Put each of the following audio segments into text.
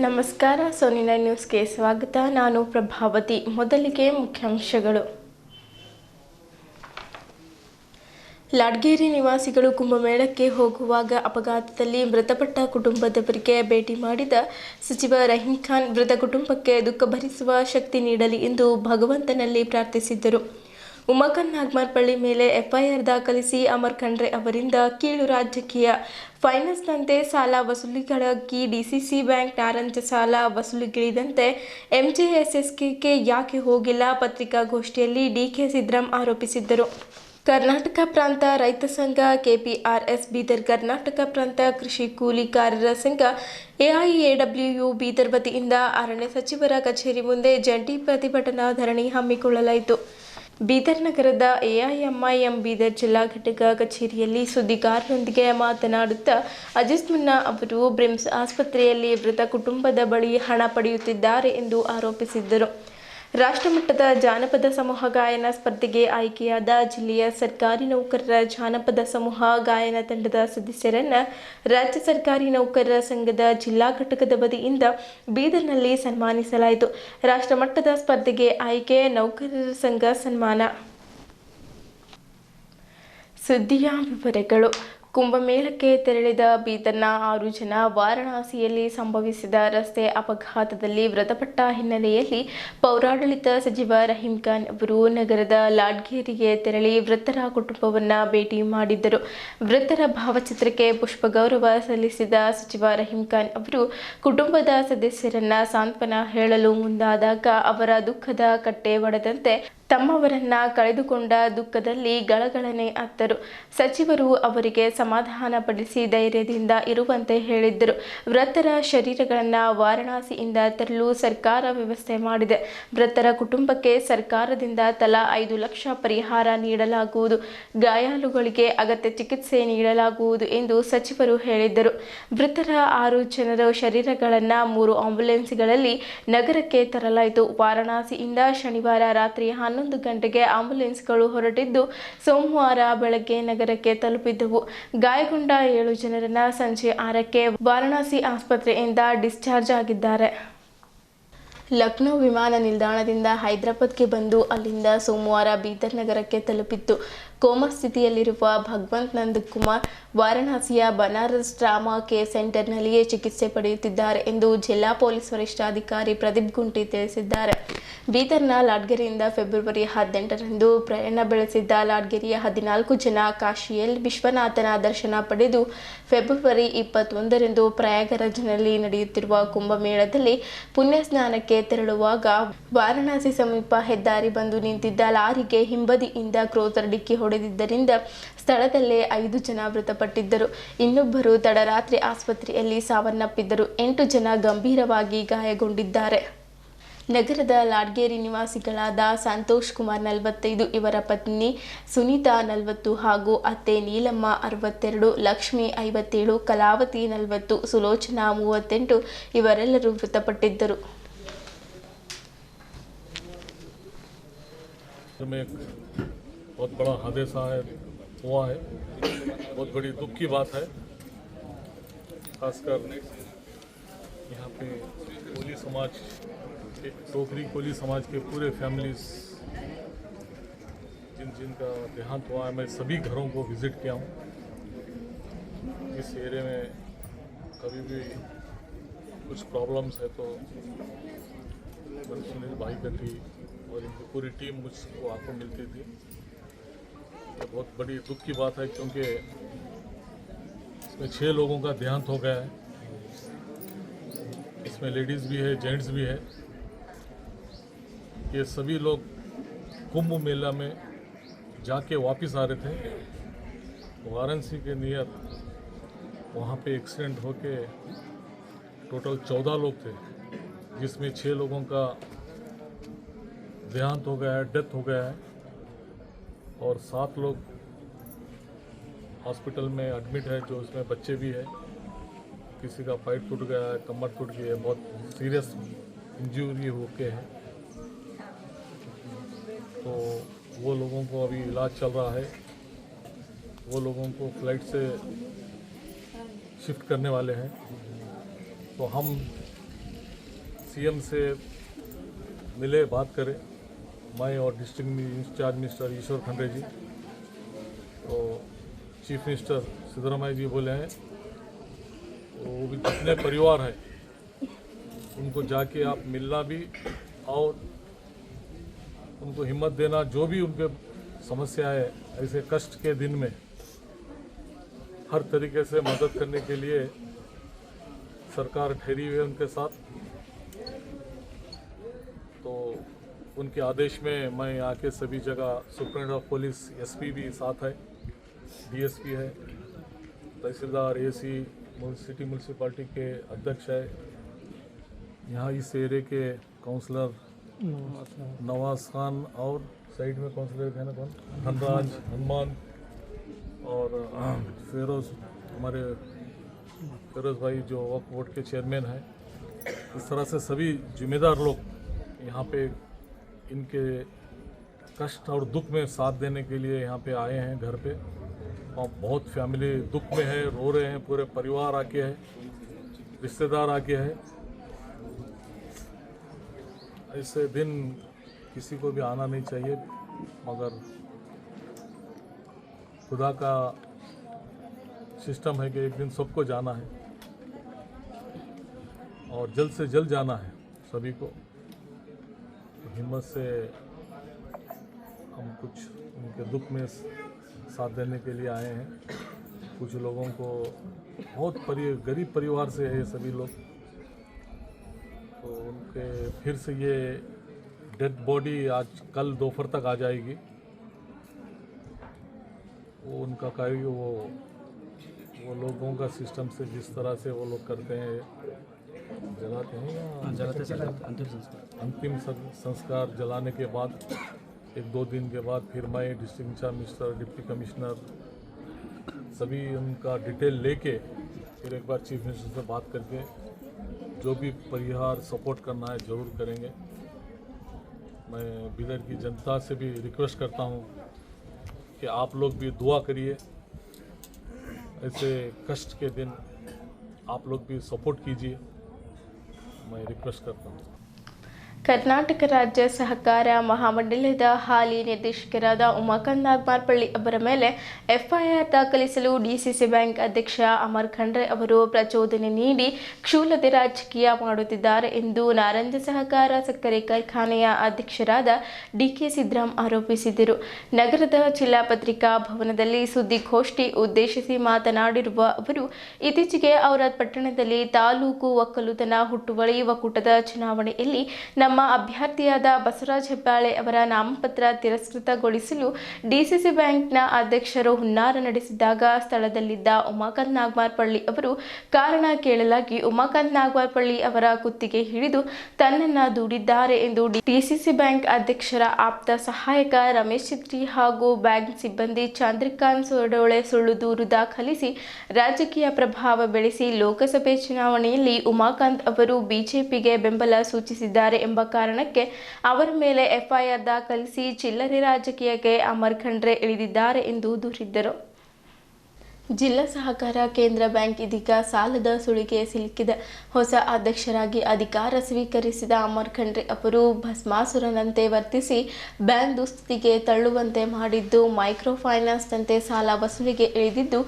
ನಮಸ್ಕಾರ, ಸೋನಿನ ನ್ಯೂಸ್ಗೆ ಸ್ವಾಗತ. ನಾನು ಪ್ರಭಾವತಿ. ಮೊದಲಿಗೆ ಮುಖ್ಯಾಂಶಗಳು. ಲಾಡ್ಗೇರಿ ನಿವಾಸಿಗಳು ಕುಂಭಮೇಳಕ್ಕೆ ಹೋಗುವಾಗ ಅಪಘಾತದಲ್ಲಿ ಮೃತಪಟ್ಟ ಕುಟುಂಬದವರಿಗೆ ಭೇಟಿ ಮಾಡಿದ ಸಚಿವ ರಹೀಂ ಖಾನ್ ಮೃತ ಕುಟುಂಬಕ್ಕೆ ದುಃಖ ಭರಿಸುವ ಶಕ್ತಿ ನೀಡಲಿ ಎಂದು ಭಗವಂತನಲ್ಲಿ ಪ್ರಾರ್ಥಿಸಿದ್ದರು. ಉಮಾಖಾನ್ ನಾಗಮಾರ್ಪಳ್ಳಿ ಮೇಲೆ ಎಫ್ಐಆರ್ ದಾಖಲಿಸಿ ಅಮರ್ ಖಂಡ್ರೆ ಅವರಿಂದ ಕೀಳು ರಾಜಕೀಯ ಫೈನಾನ್ಸ್ನಂತೆ ಸಾಲ ವಸೂಲಿಗಾಗಿ ಡಿಸಿಸಿ ಬ್ಯಾಂಕ್ ನಾರಂಜ ಸಾಲ ವಸೂಲಿಗಿಳಿದಂತೆ ಎಂಜೆಎಸ್ಎಸ್ಕೆ ಯಾಕೆ ಹೋಗಿಲ್ಲ? ಪತ್ರಿಕಾಗೋಷ್ಠಿಯಲ್ಲಿ ಡಿಕೆ ಸಿದ್ದರಾಮ್ ಆರೋಪಿಸಿದ್ದರು. ಕರ್ನಾಟಕ ಪ್ರಾಂತ ರೈತ ಸಂಘ ಕೆಪಿಆರ್ಎಸ್ ಬೀದರ್, ಕರ್ನಾಟಕ ಪ್ರಾಂತ ಕೃಷಿ ಕೂಲಿಕಾರರ ಸಂಘ ಎಐಎಡಬ್ಲ್ಯೂಯು ಬೀದರ್ ವತಿಯಿಂದ ಅರಣ್ಯ ಸಚಿವರ ಕಚೇರಿ ಮುಂದೆ ಜಂಟಿ ಪ್ರತಿಭಟನಾ ಧರಣಿ ಹಮ್ಮಿಕೊಳ್ಳಲಾಯಿತು. ಬೀದರ್ ನಗರದ ಎಐಎಂಐಎಂ ಬೀದರ್ ಜಿಲ್ಲಾ ಘಟಕ ಕಚೇರಿಯಲ್ಲಿ ಸುದ್ದಿಗಾರರೊಂದಿಗೆ ಮಾತನಾಡುತ್ತಾ ಅಜೀಜ್ ಮುನ್ನಾ ಅವರು ಬ್ರಿಮ್ಸ್ ಆಸ್ಪತ್ರೆಯಲ್ಲಿ ಮೃತ ಕುಟುಂಬದ ಬಳಿ ಹಣ ಪಡೆಯುತ್ತಿದ್ದಾರೆ ಎಂದು ಆರೋಪಿಸಿದ್ದರು. ರಾಷ್ಟ್ರಮಟ್ಟದ ಜಾನಪದ ಸಮೂಹ ಗಾಯನ ಸ್ಪರ್ಧೆಗೆ ಆಯ್ಕೆಯಾದ ಜಿಲ್ಲೆಯ ಸರ್ಕಾರಿ ನೌಕರರ ಜಾನಪದ ಸಮೂಹ ಗಾಯನ ತಂಡದ ಸದಸ್ಯರನ್ನು ರಾಜ್ಯ ಸರ್ಕಾರಿ ನೌಕರರ ಸಂಘದ ಜಿಲ್ಲಾ ಘಟಕದ ವತಿಯಿಂದ ಬೀದರ್ನಲ್ಲಿ ಸನ್ಮಾನಿಸಲಾಯಿತು. ರಾಷ್ಟ್ರಮಟ್ಟದ ಸ್ಪರ್ಧೆಗೆ ಆಯ್ಕೆ ನೌಕರರ ಸಂಘ ಸನ್ಮಾನ. ಸುದ್ದಿಯ ವಿವರಗಳು. ಕುಂಭಮೇಳಕ್ಕೆ ತೆರಳಿದ ಬೀದರ್ನ 6 ಜನ ವಾರಣಾಸಿಯಲ್ಲಿ ಸಂಭವಿಸಿದ ರಸ್ತೆ ಅಪಘಾತದಲ್ಲಿ ಮೃತಪಟ್ಟ ಹಿನ್ನೆಲೆಯಲ್ಲಿ ಪೌರಾಡಳಿತ ಸಚಿವ ರಹೀಂ ಖಾನ್ ಅವರು ನಗರದ ಲಾಡ್ಗೇರಿಗೆ ತೆರಳಿ ಮೃತರ ಕುಟುಂಬವನ್ನು ಭೇಟಿ ಮಾಡಿದ್ದರು. ಮೃತರ ಭಾವಚಿತ್ರಕ್ಕೆ ಪುಷ್ಪಗೌರವ ಸಲ್ಲಿಸಿದ ಸಚಿವ ರಹೀಂ ಖಾನ್ ಅವರು ಕುಟುಂಬದ ಸದಸ್ಯರನ್ನ ಸಾಂತ್ವನ ಹೇಳಲು ಮುಂದಾದಾಗ ಅವರ ದುಃಖದ ಕಟ್ಟೆ ಒಡೆದಂತೆ ತಮ್ಮವರನ್ನ ಕಳೆದುಕೊಂಡ ದುಃಖದಲ್ಲಿ ಗಳಗಳನೆ ಅತ್ತರು. ಸಚಿವರು ಅವರಿಗೆ ಸಮಾಧಾನಪಡಿಸಿ ಧೈರ್ಯದಿಂದ ಇರುವಂತೆ ಹೇಳಿದ್ದರು. ಮೃತರ ಶರೀರಗಳನ್ನು ವಾರಣಾಸಿಯಿಂದ ತರಲು ಸರ್ಕಾರ ವ್ಯವಸ್ಥೆ ಮಾಡಿದೆ. ಮೃತರ ಕುಟುಂಬಕ್ಕೆ ಸರ್ಕಾರದಿಂದ ತಲಾ 5 ಲಕ್ಷ ಪರಿಹಾರ ನೀಡಲಾಗುವುದು. ಗಾಯಾಳುಗಳಿಗೆ ಅಗತ್ಯ ಚಿಕಿತ್ಸೆ ನೀಡಲಾಗುವುದು ಎಂದು ಸಚಿವರು ಹೇಳಿದ್ದರು. ಮೃತರ 6 ಜನರ ಶರೀರಗಳನ್ನು 3 ಆಂಬ್ಯುಲೆನ್ಸ್ಗಳಲ್ಲಿ ನಗರಕ್ಕೆ ತರಲಾಯಿತು. ವಾರಣಾಸಿಯಿಂದ ಶನಿವಾರ ರಾತ್ರಿ 11 ಗಂಟೆಗೆ ಆಂಬ್ಯುಲೆನ್ಸ್ಗಳು ಹೊರಟಿದ್ದು ಸೋಮವಾರ ಬೆಳಗ್ಗೆ ನಗರಕ್ಕೆ ತಲುಪಿದ್ದವು. ಗಾಯಗೊಂಡ 7 ಜನರನ್ನ ಸಂಜೆ 6ಕ್ಕೆ ವಾರಣಾಸಿ ಆಸ್ಪತ್ರೆಯಿಂದ ಡಿಸ್ಚಾರ್ಜ್ ಆಗಿದ್ದಾರೆ. ಲಕ್ನೋ ವಿಮಾನ ನಿಲ್ದಾಣದಿಂದ ಹೈದರಾಬಾದ್ಗೆ ಬಂದು ಅಲ್ಲಿಂದ ಸೋಮವಾರ ಬೀದರ್ ನಗರಕ್ಕೆ ತಲುಪಿತ್ತು. ಕೋಮಾ ಸ್ಥಿತಿಯಲ್ಲಿರುವ ಭಗವಂತ್ ನಂದಕುಮಾರ್ ವಾರಣಾಸಿಯ ಬನಾರಸ್ ಟ್ರಾಮಾ ಕೇರ್ ಸೆಂಟರ್ನಲ್ಲಿಯೇ ಚಿಕಿತ್ಸೆ ಪಡೆಯುತ್ತಿದ್ದಾರೆ ಎಂದು ಜಿಲ್ಲಾ ಪೊಲೀಸ್ ವರಿಷ್ಠಾಧಿಕಾರಿ ಪ್ರದೀಪ್ ಗುಂಟಿ ತಿಳಿಸಿದ್ದಾರೆ. ಬೀದರ್ನ ಲಾಡ್ಗೇರಿಯಿಂದ ಫೆಬ್ರವರಿ 18ರಂದು ಪ್ರಯಾಣ ಬೆಳೆಸಿದ್ದ ಲಾಡ್ಗೇರಿಯ 14 ಜನ ಕಾಶಿಯಲ್ಲಿ ವಿಶ್ವನಾಥನ ದರ್ಶನ ಪಡೆದು ಫೆಬ್ರವರಿ 21ರಂದು ಪ್ರಯಾಗರಾಜ್ನಲ್ಲಿ ನಡೆಯುತ್ತಿರುವ ಕುಂಭಮೇಳದಲ್ಲಿ ಪುಣ್ಯ ಸ್ನಾನಕ್ಕೆ ತೆರಳುವಾಗ ವಾರಣಾಸಿ ಸಮೀಪ ಹೆದ್ದಾರಿ ಬಂದು ನಿಂತಿದ್ದ ಲಾರಿಗೆ ಹಿಂಬದಿಯಿಂದ ಕ್ರೋಸರ್ ಡಿಕ್ಕಿ ಹೊಡೆದಿದ್ದರಿಂದ ಸ್ಥಳದಲ್ಲೇ 5 ಜನ ಮೃತಪಟ್ಟಿದ್ದರು. ಇನ್ನೊಬ್ಬರು ತಡರಾತ್ರಿ ಆಸ್ಪತ್ರೆಯಲ್ಲಿ ಸಾವನ್ನಪ್ಪಿದ್ದರು. 8 ಜನ ಗಂಭೀರವಾಗಿ ಗಾಯಗೊಂಡಿದ್ದಾರೆ. ನಗರದ ಲಾಡ್ಗೇರಿ ನಿವಾಸಿಗಳಾದ ಸಂತೋಷ್ ಕುಮಾರ್ 45, ಇವರ ಪತ್ನಿ ಸುನೀತಾ 40 ಹಾಗೂ ಅತ್ತೆ ನೀಲಮ್ಮ 62, ಲಕ್ಷ್ಮಿ 57, ಕಲಾವತಿ 40, ಸುಲೋಚನಾ 38 ಇವರೆಲ್ಲರೂ ಮೃತಪಟ್ಟಿದ್ದರು. बहुत बड़ा हादसा हुआ है, बहुत बड़ी दुख की बात है। खासकर यहाँ पे कोली समाज के, टोकरी कोली समाज के पूरे फैमिलीज जिनका देहांत हुआ है, मैं सभी घरों को विज़िट किया हूँ। इस एरिया में कभी भी कुछ प्रॉब्लम्स है तो सुनील भाई का थी और इनकी पूरी टीम मुझको आंखों मिलती थी। ये बहुत बड़ी दुख की बात है क्योंकि इसमें 6 लोगों का देहांत हो गया है। इसमें लेडीज़ भी है, जेंट्स भी है। ये सभी लोग कुंभ मेला में जाके वापस आ रहे थे। वाराणसी के नियर वहाँ पे एक्सीडेंट होके टोटल 14 लोग थे, जिसमें 6 लोगों का देहांत हो गया है, डेथ हो गया है और 7 लोग हॉस्पिटल में एडमिट है, जो इसमें बच्चे भी है। किसी का पैर टूट गया है, कमर टूट गई है, बहुत सीरियस इंजरी होके है। तो वो लोगों को अभी इलाज चल रहा है। वो लोगों को फ्लाइट से शिफ्ट करने वाले हैं। तो हम सीएम से मिले, बात करें, मैं और डिस्ट्रिक्ट इंचार्ज मिनिस्टर ईश्वर खंड्रे जी, तो चीफ मिनिस्टर सिद्धरामैया जी बोले हैं, वो भी जितने परिवार हैं उनको जाके आप मिलना भी और उनको हिम्मत देना, जो भी उनके समस्या है ऐसे कष्ट के दिन में हर तरीके से मदद करने के लिए सरकार ठहरी हुई है उनके साथ। तो उनके आदेश में मैं यहाँ के सभी जगह सुप्रीटेंडेंट ऑफ पुलिस, एसपी भी साथ है, डीएसपी है, तहसीलदार, एसी, सिटी म्यूनसिपालिटी के अध्यक्ष है, यहाँ इस एरिया के काउंसलर नवाज खान और साइड में काउंसलर है ना कौन, धनराज, हनुमान और फिरोज, हमारे फिरोज भाई जो वक्फ बोर्ड के चेयरमैन हैं। इस तरह से सभी जिम्मेदार लोग यहाँ पे इनके कष्ट और दुख में साथ देने के लिए यहाँ पे आए हैं घर पे। और बहुत फैमिली दुख में है, रो रहे हैं, पूरे परिवार आके है, रिश्तेदार आके है। ऐसे दिन किसी को भी आना नहीं चाहिए, मगर खुदा का सिस्टम है कि एक दिन सबको जाना है और जल्द से जल्द जाना है सभी को। तो हिम्मत से हम कुछ उनके दुख में साथ देने के लिए आए हैं। कुछ लोगों को बहुत गरीब परिवार से है ये सभी लोग, तो उनके फिर से ये डेड बॉडी आज कल दोपहर तक आ जाएगी। वो उनका कार्य वो लोगों का सिस्टम से जिस तरह से वो लोग करते हैं, जलाते हैं या अंतिम संस्कार जलाने के बाद 1-2 दिन के बाद फिर मैं district in charge minister, deputy commissioner सभी उनका डिटेल लेके फिर एक बार चीफ मिनिस्टर से बात करके जो भी परिहार सपोर्ट करना है ज़रूर करेंगे। मैं बिदर की जनता से भी रिक्वेस्ट करता हूँ कि आप लोग भी दुआ करिए, ऐसे कष्ट के दिन आप लोग भी सपोर्ट कीजिए, मैं रिक्वेस्ट करता हूँ। ಕರ್ನಾಟಕ ರಾಜ್ಯ ಸಹಕಾರ ಮಹಾಮಂಡಲದ ಹಾಲಿ ನಿರ್ದೇಶಕರಾದ ಉಮಾಕಾಂತ್ ನಾಗಮಾರಪಳ್ಳಿ ಅವರ ಮೇಲೆ ಎಫ್ಐಆರ್ ದಾಖಲಿಸಲು ಡಿಸಿಸಿ ಬ್ಯಾಂಕ್ ಅಧ್ಯಕ್ಷ ಅಮರ್ ಖಂಡ್ರೆ ಅವರು ಪ್ರಚೋದನೆ ನೀಡಿ ಕ್ಷುಲ್ಲಕ ರಾಜಕೀಯ ಮಾಡುತ್ತಿದ್ದಾರೆ ಎಂದು ನಾರಂಜ ಸಹಕಾರ ಸಕ್ಕರೆ ಕಾರ್ಖಾನೆಯ ಅಧ್ಯಕ್ಷರಾದ ಡಿಕೆ ಸಿದ್ದರಾಮ್ ಆರೋಪಿಸಿದರು. ನಗರದ ಜಿಲ್ಲಾ ಪತ್ರಿಕಾ ಭವನದಲ್ಲಿ ಸುದ್ದಿಗೋಷ್ಠಿ ಉದ್ದೇಶಿಸಿ ಮಾತನಾಡಿರುವ ಅವರು, ಇತ್ತೀಚೆಗೆ ಔರಾದ್ ಪಟ್ಟಣದಲ್ಲಿ ತಾಲೂಕು ಒಕ್ಕಲುತನ ಹುಟ್ಟುವಳಿ ಒಕ್ಕೂಟದ ಚುನಾವಣೆಯಲ್ಲಿ ನಮ್ಮ ಅಭ್ಯರ್ಥಿಯಾದ ಬಸವರಾಜ ಹೆಬ್ಬಾಳೆ ಅವರ ನಾಮಪತ್ರ ತಿರಸ್ಕೃತಗೊಳಿಸಲು ಡಿಸಿಸಿ ಬ್ಯಾಂಕ್ನ ಅಧ್ಯಕ್ಷರು ಹುನ್ನಾರ ನಡೆಸಿದಾಗ ಸ್ಥಳದಲ್ಲಿದ್ದ ಉಮಾಕಾಂತ್ ನಾಗಮಾರಪಳ್ಳಿ ಅವರು ಕಾರಣ ಕೇಳಲಾಗಿ ಉಮಾಕಾಂತ್ ನಾಗಮಾರಪಳ್ಳಿ ಅವರ ಕುತ್ತಿಗೆ ಹಿಡಿದು ತನ್ನನ್ನು ದೂಡಿದ್ದಾರೆ ಎಂದು ಡಿಸಿಸಿ ಬ್ಯಾಂಕ್ ಅಧ್ಯಕ್ಷರ ಆಪ್ತ ಸಹಾಯಕ ರಮೇಶ್ ಚಿತ್ರಿ ಹಾಗೂ ಬ್ಯಾಂಕ್ ಸಿಬ್ಬಂದಿ ಚಂದ್ರಕಾಂತ್ ಸೋಡೋಳೆ ಸುಳ್ಳು ದೂರು ದಾಖಲಿಸಿ ರಾಜಕೀಯ ಪ್ರಭಾವ ಬೆಳೆಸಿ ಲೋಕಸಭೆ ಚುನಾವಣೆಯಲ್ಲಿ ಉಮಾಕಾಂತ್ ಅವರು ಬಿಜೆಪಿಗೆ ಬೆಂಬಲ ಸೂಚಿಸಿದ್ದಾರೆ ಎಂಬ ಕಾರಣಕ್ಕೆ ಅವರ ಮೇಲೆ ಎಫ್ಐಆರ್ ದಾಖಲಿಸಿ ಚಿಲ್ಲರೆ ರಾಜಕೀಯಕ್ಕೆ ಅಮರ್ ಖಂಡ್ರೆ ಇಳಿದಿದ್ದಾರೆ ಎಂದು ದೂರಿದ್ದರು. ಜಿಲ್ಲಾ ಸಹಕಾರ ಕೇಂದ್ರ ಬ್ಯಾಂಕ್ ಇದೀಗ ಸಾಲದ ಸುಳಿಗೆ ಸಿಲುಕಿದೆ. ಹೊಸ ಅಧ್ಯಕ್ಷರಾಗಿ ಅಧಿಕಾರ ಸ್ವೀಕರಿಸಿದ ಅಮರ್ ಖಂಡ್ರೆ ಅವರು ಭಸ್ಮಾಸುರನಂತೆ ವರ್ತಿಸಿ ಬ್ಯಾಂಕ್ ದುಸ್ಥಿತಿಗೆ ತಳ್ಳುವಂತೆ ಮಾಡಿದ್ದು, ಮೈಕ್ರೋ ಫೈನಾನ್ಸ್ನಂತೆ ಸಾಲ ವಸೂಲಿಗೆ ಇಳಿದಿದ್ದು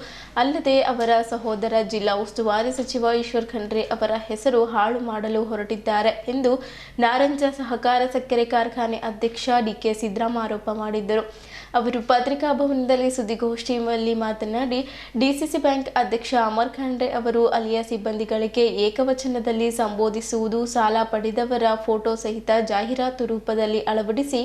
ಅಲ್ಲದೆ ಅವರ ಸಹೋದರ ಜಿಲ್ಲಾ ಉಸ್ತುವಾರಿ ಸಚಿವ ಈಶ್ವರ್ ಖಂಡ್ರೆ ಅವರ ಹೆಸರು ಹಾಳು ಮಾಡಲು ಹೊರಟಿದ್ದಾರೆ ಎಂದು ನಾರಂಜ ಸಹಕಾರ ಸಕ್ಕರೆ ಕಾರ್ಖಾನೆ ಅಧ್ಯಕ್ಷ ಡಿಕೆ ಸಿದ್ದರಾಮ್ ಆರೋಪ ಮಾಡಿದ್ದರು. ಅವರು ಪತ್ರಿಕಾ ಭವನದಲ್ಲಿ ಸುದ್ದಿಗೋಷ್ಠಿಯಲ್ಲಿ ಮಾತನಾಡಿ, ಡಿಸಿಸಿ ಬ್ಯಾಂಕ್ ಅಧ್ಯಕ್ಷ ಅಮರ್ ಖಂಡ್ರೆ ಅವರು ಅಲ್ಲಿಯ ಸಿಬ್ಬಂದಿಗಳಿಗೆ ಏಕವಚನದಲ್ಲಿ ಸಂಬೋಧಿಸುವುದು, ಸಾಲ ಪಡೆದವರ ಫೋಟೋ ಸಹಿತ ಜಾಹೀರಾತು ರೂಪದಲ್ಲಿ ಅಳವಡಿಸಿ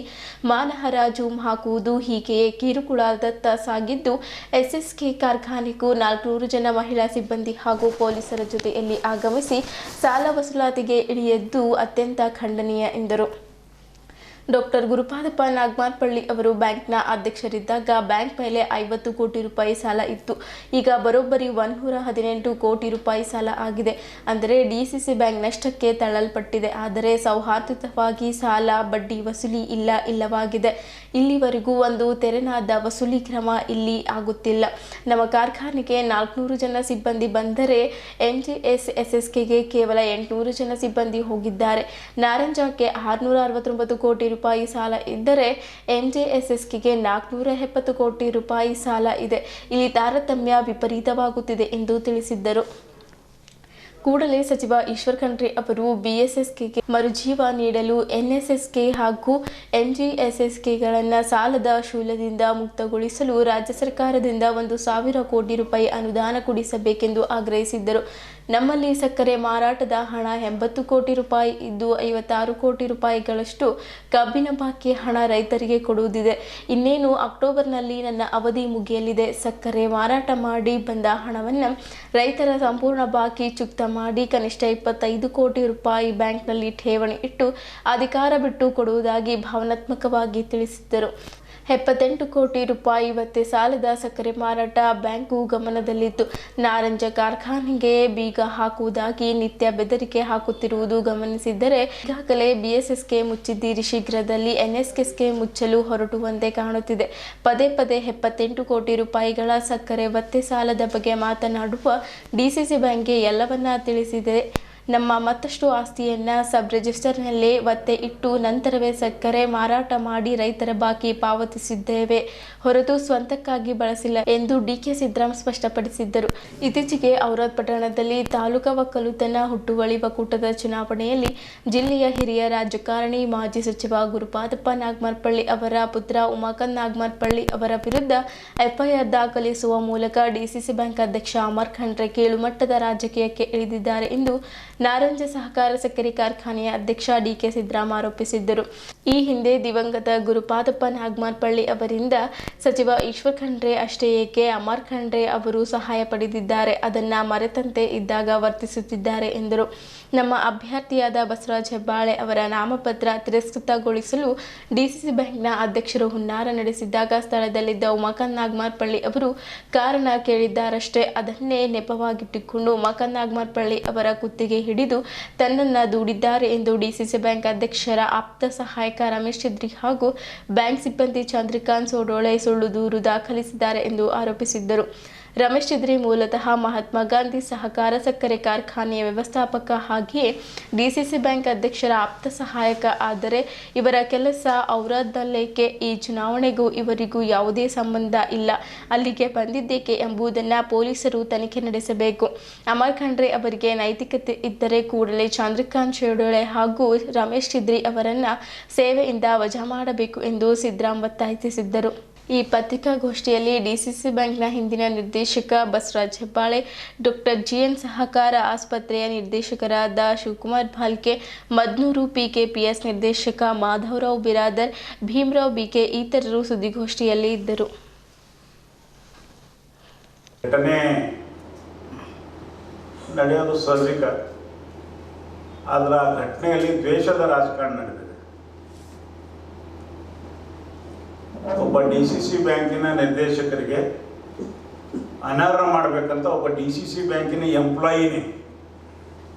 ಮಾನಹರಾಜು ಹಾಕುವುದು ಹೀಗೆಯೇ ಕಿರುಕುಳದತ್ತ ಸಾಗಿದ್ದು, ಎಸ್ಎಸ್ಕೆ ಕಾರ್ಖಾನೆಗೂ 400 ಜನ ಮಹಿಳಾ ಸಿಬ್ಬಂದಿ ಹಾಗೂ ಪೊಲೀಸರ ಜೊತೆಯಲ್ಲಿ ಆಗಮಿಸಿ ಸಾಲ ವಸೂಲಾತಿಗೆ ಇಳಿಯದ್ದು ಅತ್ಯಂತ ಖಂಡನೀಯ ಎಂದರು. ಡಾಕ್ಟರ್ ಗುರುಪಾದಪ್ಪ ನಾಗಮಾರಪಳ್ಳಿ ಅವರು ಬ್ಯಾಂಕ್ನ ಅಧ್ಯಕ್ಷರಿದ್ದಾಗ ಬ್ಯಾಂಕ್ ಮೇಲೆ 50 ಕೋಟಿ ರೂಪಾಯಿ ಸಾಲ ಇತ್ತು. ಈಗ ಬರೋಬ್ಬರಿ 118 ಕೋಟಿ ರೂಪಾಯಿ ಸಾಲ ಆಗಿದೆ. ಅಂದರೆ ಡಿಸಿಸಿ ಬ್ಯಾಂಕ್ ನಷ್ಟಕ್ಕೆ ತಳ್ಳಲ್ಪಟ್ಟಿದೆ. ಆದರೆ ಸೌಹಾರ್ದಯುತವಾಗಿ ಸಾಲ ಬಡ್ಡಿ ವಸೂಲಿ ಇಲ್ಲವಾಗಿದೆ. ಇಲ್ಲಿವರೆಗೂ ಒಂದು ತೆರೆನಾದ ವಸೂಲಿ ಕ್ರಮ ಇಲ್ಲಿ ಆಗುತ್ತಿಲ್ಲ. ನಮ್ಮ ಕಾರ್ಖಾನೆಗೆ 400 ಜನ ಸಿಬ್ಬಂದಿ ಬಂದರೆ ಎಂಜಿಎಸ್ಎಸ್ಕೆಗೆ ಕೇವಲ 800 ಜನ ಸಿಬ್ಬಂದಿ ಹೋಗಿದ್ದಾರೆ. ನಾರಂಜಕ್ಕೆ 669 ಕೋಟಿ ರೂಪಾಯಿ ಸಾಲ ಇದ್ದರೆ ಎಂಜಿಎಸ್ಎಸ್ಕೆಗೆ 470 ಕೋಟಿ ರೂಪಾಯಿ ಸಾಲ ಇದೆ. ಇಲ್ಲಿ ತಾರತಮ್ಯ ವಿಪರೀತವಾಗುತ್ತಿದೆ ಎಂದು ತಿಳಿಸಿದ್ದರು. ಕೂಡಲೇ ಸಚಿವ ಈಶ್ವರ್ ಖಂಡ್ರೆ ಅವರು ಬಿಎಸ್ಎಸ್ಕೆಗೆ ಮರುಜೀವ ನೀಡಲು ಎನ್ಎಸ್ಎಸ್ಕೆ ಹಾಗೂ ಎಂಜಿಎಸ್ಎಸ್ಕೆಗಳನ್ನು ಸಾಲದ ಶೂಲದಿಂದ ಮುಕ್ತಗೊಳಿಸಲು ರಾಜ್ಯ ಸರ್ಕಾರದಿಂದ 1,000 ಕೋಟಿ ರೂಪಾಯಿ ಅನುದಾನ ಕೊಡಿಸಬೇಕೆಂದು ಆಗ್ರಹಿಸಿದ್ದರು. ನಮ್ಮಲ್ಲಿ ಸಕ್ಕರೆ ಮಾರಾಟದ ಹಣ 80 ಕೋಟಿ ರೂಪಾಯಿ ಇದ್ದು 56 ಕೋಟಿ ರೂಪಾಯಿಗಳಷ್ಟು ಕಬ್ಬಿನ ಬಾಕಿ ಹಣ ರೈತರಿಗೆ ಕೊಡುವುದಿದೆ. ಇನ್ನೇನು ಅಕ್ಟೋಬರ್ನಲ್ಲಿ ನನ್ನ ಅವಧಿ ಮುಗಿಯಲಿದೆ. ಸಕ್ಕರೆ ಮಾರಾಟ ಮಾಡಿ ಬಂದ ಹಣವನ್ನು ರೈತರ ಸಂಪೂರ್ಣ ಬಾಕಿ ಚುಕ್ತ ಮಾಡಿ ಕನಿಷ್ಠ 25 ಕೋಟಿ ರೂಪಾಯಿ ಬ್ಯಾಂಕ್ನಲ್ಲಿ ಠೇವಣಿ ಇಟ್ಟು ಅಧಿಕಾರ ಬಿಟ್ಟು ಕೊಡುವುದಾಗಿ ಭಾವನಾತ್ಮಕವಾಗಿ ತಿಳಿಸಿದ್ದರು. 78 ಕೋಟಿ ರೂಪಾಯಿ ಇವತ್ತೇ ಸಾಲದ ಸಕ್ಕರೆ ಮಾರಾಟ ಬ್ಯಾಂಕು ಗಮನದಲ್ಲಿತ್ತು. ನಾರಂಜ ಕಾರ್ಖಾನೆಗೆ ಬೀಗ ಹಾಕುವುದಾಗಿ ನಿತ್ಯ ಬೆದರಿಕೆ ಹಾಕುತ್ತಿರುವುದು ಗಮನಿಸಿದ್ದರೆ ಈಗಾಗಲೇ ಬಿಎಸ್ಎಸ್ಕೆ ಮುಚ್ಚಿದ್ದೀರಿ, ಶೀಘ್ರದಲ್ಲಿ ಎನ್ಎಸ್ಎಸ್ಕೆ ಮುಚ್ಚಲು ಹೊರಟುವಂತೆ ಕಾಣುತ್ತಿದೆ. ಪದೇ 78 ಕೋಟಿ ರೂಪಾಯಿಗಳ ಸಕ್ಕರೆ ಒತ್ತೆ ಸಾಲದ ಬಗ್ಗೆ ಮಾತನಾಡುವ ಡಿಸಿಸಿ ಬ್ಯಾಂಕ್ಗೆ ಎಲ್ಲವನ್ನ ತಿಳಿಸಿದೆ. ನಮ್ಮ ಮತ್ತಷ್ಟು ಆಸ್ತಿಯನ್ನ ಸಬ್ ರಿಜಿಸ್ಟರ್ನಲ್ಲೇ ಒತ್ತೆ ಇಟ್ಟು ನಂತರವೇ ಸಕ್ಕರೆ ಮಾರಾಟ ಮಾಡಿ ರೈತರ ಬಾಕಿ ಪಾವತಿಸಿದ್ದೇವೆ ಹೊರತು ಸ್ವಂತಕ್ಕಾಗಿ ಬಳಸಿಲ್ಲ ಎಂದು ಡಿಕೆ ಸಿದ್ದರಾಮ್ ಸ್ಪಷ್ಟಪಡಿಸಿದ್ದರು. ಇತ್ತೀಚೆಗೆ ಔರಾದ್ ಪಟ್ಟಣದಲ್ಲಿ ತಾಲೂಕಾ ಒಕ್ಕಲುತನ ಹುಟ್ಟುವಳಿ ಒಕ್ಕೂಟದ ಚುನಾವಣೆಯಲ್ಲಿ ಜಿಲ್ಲೆಯ ಹಿರಿಯ ರಾಜಕಾರಣಿ ಮಾಜಿ ಸಚಿವ ಗುರುಪಾದಪ್ಪ ನಾಗಮಾರಪಳ್ಳಿ ಅವರ ಪುತ್ರ ಉಮಾಕಾಂತ್ ನಾಗಮಾರಪಳ್ಳಿ ಅವರ ವಿರುದ್ಧ ಎಫ್ಐಆರ್ ದಾಖಲಿಸುವ ಮೂಲಕ ಡಿಸಿಸಿ ಬ್ಯಾಂಕ್ ಅಧ್ಯಕ್ಷ ಅಮರ್ ಖಂಡ್ರೆ ಕೀಳುಮಟ್ಟದ ರಾಜಕೀಯಕ್ಕೆ ಇಳಿದಿದ್ದಾರೆ ಎಂದು ನಾರಂಜ ಸಹಕಾರ ಸಕ್ಕರೆ ಕಾರ್ಖಾನೆಯ ಅಧ್ಯಕ್ಷ ಡಿಕೆ ಸಿದ್ದರಾಮ್ ಆರೋಪಿಸಿದ್ದರು. ಈ ಹಿಂದೆ ದಿವಂಗತ ಗುರುಪಾದಪ್ಪ ನಾಗಮಾರಪಳ್ಳಿ ಅವರಿಂದ ಸಚಿವ ಈಶ್ವರ್ ಖಂಡ್ರೆ ಅಷ್ಟೇ ಏಕೆ ಅಮರ್ ಖಂಡ್ರೆ ಅವರು ಸಹಾಯ ಪಡೆದಿದ್ದಾರೆ, ಅದನ್ನ ಮರೆತಂತೆ ಇದ್ದಾಗ ವರ್ತಿಸುತ್ತಿದ್ದಾರೆ ಎಂದರು. ನಮ್ಮ ಅಭ್ಯರ್ಥಿಯಾದ ಬಸವರಾಜ ಹೆಬ್ಬಾಳೆ ಅವರ ನಾಮಪತ್ರ ತಿರಸ್ಕೃತಗೊಳಿಸಲು ಡಿಸಿಸಿ ಬ್ಯಾಂಕ್ನ ಅಧ್ಯಕ್ಷರು ಹುನ್ನಾರ ನಡೆಸಿದ್ದಾಗ ಸ್ಥಳದಲ್ಲಿದ್ದ ಉಮಾಕಾಂತ್ ನಾಗಮಾರಪಳ್ಳಿ ಅವರು ಕಾರಣ ಕೇಳಿದ್ದಾರಷ್ಟೇ. ಅದನ್ನೇ ನೆಪವಾಗಿಟ್ಟುಕೊಂಡು ಉಮಾಕಾಂತ್ ನಾಗಮಾರಪಳ್ಳಿ ಅವರ ಕುತ್ತಿಗೆ ಹಿಡಿದು ತನ್ನನ್ನು ದೂಡಿದ್ದಾರೆ ಎಂದು ಡಿಸಿಸಿ ಬ್ಯಾಂಕ್ ಅಧ್ಯಕ್ಷರ ಆಪ್ತ ಸಹಾಯಕ ರಮೇಶ್ ಚಿದ್ರಿ ಹಾಗೂ ಬ್ಯಾಂಕ್ ಸಿಬ್ಬಂದಿ ಚಂದ್ರಕಾಂತ್ ಸೋಡೋಳೆ ಸುಳ್ಳು ದೂರು ದಾಖಲಿಸಿದ್ದಾರೆ ಎಂದು ಆರೋಪಿಸಿದ್ದರು. ರಮೇಶ್ ಚಿದ್ರಿ ಮೂಲತಃ ಮಹಾತ್ಮ ಗಾಂಧಿ ಸಹಕಾರ ಸಕ್ಕರೆ ಕಾರ್ಖಾನೆಯ ವ್ಯವಸ್ಥಾಪಕ, ಹಾಗೆಯೇ ಡಿಸಿಸಿ ಬ್ಯಾಂಕ್ ಅಧ್ಯಕ್ಷರ ಆಪ್ತ ಸಹಾಯಕ. ಆದರೆ ಇವರ ಕೆಲಸ ಔರಾದ್ನಲ್ಲೇಕೆ? ಈ ಚುನಾವಣೆಗೂ ಇವರಿಗೂ ಯಾವುದೇ ಸಂಬಂಧ ಇಲ್ಲ. ಅಲ್ಲಿಗೆ ಬಂದಿದ್ದೇಕೆ ಎಂಬುದನ್ನು ಪೊಲೀಸರು ತನಿಖೆ ನಡೆಸಬೇಕು. ಅಮರ್ ಖಂಡ್ರೆ ಅವರಿಗೆ ನೈತಿಕತೆ ಇದ್ದರೆ ಕೂಡಲೇ ಚಂದ್ರಕಾಂತ್ ಶೇಡೋಳೆ ಹಾಗೂ ರಮೇಶ್ ಚಿದ್ರಿ ಅವರನ್ನು ಸೇವೆಯಿಂದ ವಜಾ ಮಾಡಬೇಕು ಎಂದು ಸಿದ್ದರಾಮ್ ಒತ್ತಾಯಿಸಿದ್ದರು. ಈ ಪತ್ರಿಕಾಗೋಷ್ಠಿಯಲ್ಲಿ ಡಿಸಿಸಿ ಬ್ಯಾಂಕ್ನ ಹಿಂದಿನ ನಿರ್ದೇಶಕ ಬಸವರಾಜ ಹೆಬ್ಬಾಳೆ, ಡಾಕ್ಟರ್ ಜಿಎನ್ ಸಹಕಾರ ಆಸ್ಪತ್ರೆಯ ನಿರ್ದೇಶಕರಾದ ಶಿವಕುಮಾರ್ ಭಾಲ್ಕೆ, ಮದ್ನೂರು ಪಿಕೆಪಿಎಸ್ ನಿರ್ದೇಶಕ ಮಾಧವರಾವ್ ಬಿರಾದರ್, ಭೀಮರಾವ್ ಬಿಕೆ ಇತರರು ಸುದ್ದಿಗೋಷ್ಠಿಯಲ್ಲಿ ಇದ್ದರು. ಘಟನೆ ನಡೆಯೋದು ಸಹಜಿಕ, ಆದರೆ ಆ ಘಟನೆಯಲ್ಲಿ ದ್ವೇಷದ ರಾಜಕಾರಣ ನಡೆದಿದೆ. ಒಬ್ಬ ಡಿಸಿಸಿ ಬ್ಯಾಂಕಿನ ನಿರ್ದೇಶಕರಿಗೆ ಅನರ್ಹ ಮಾಡಬೇಕಂತ ಒಬ್ಬ ಡಿಸಿಸಿ ಬ್ಯಾಂಕಿನ ಎಂಪ್ಲಾಯಿನೇ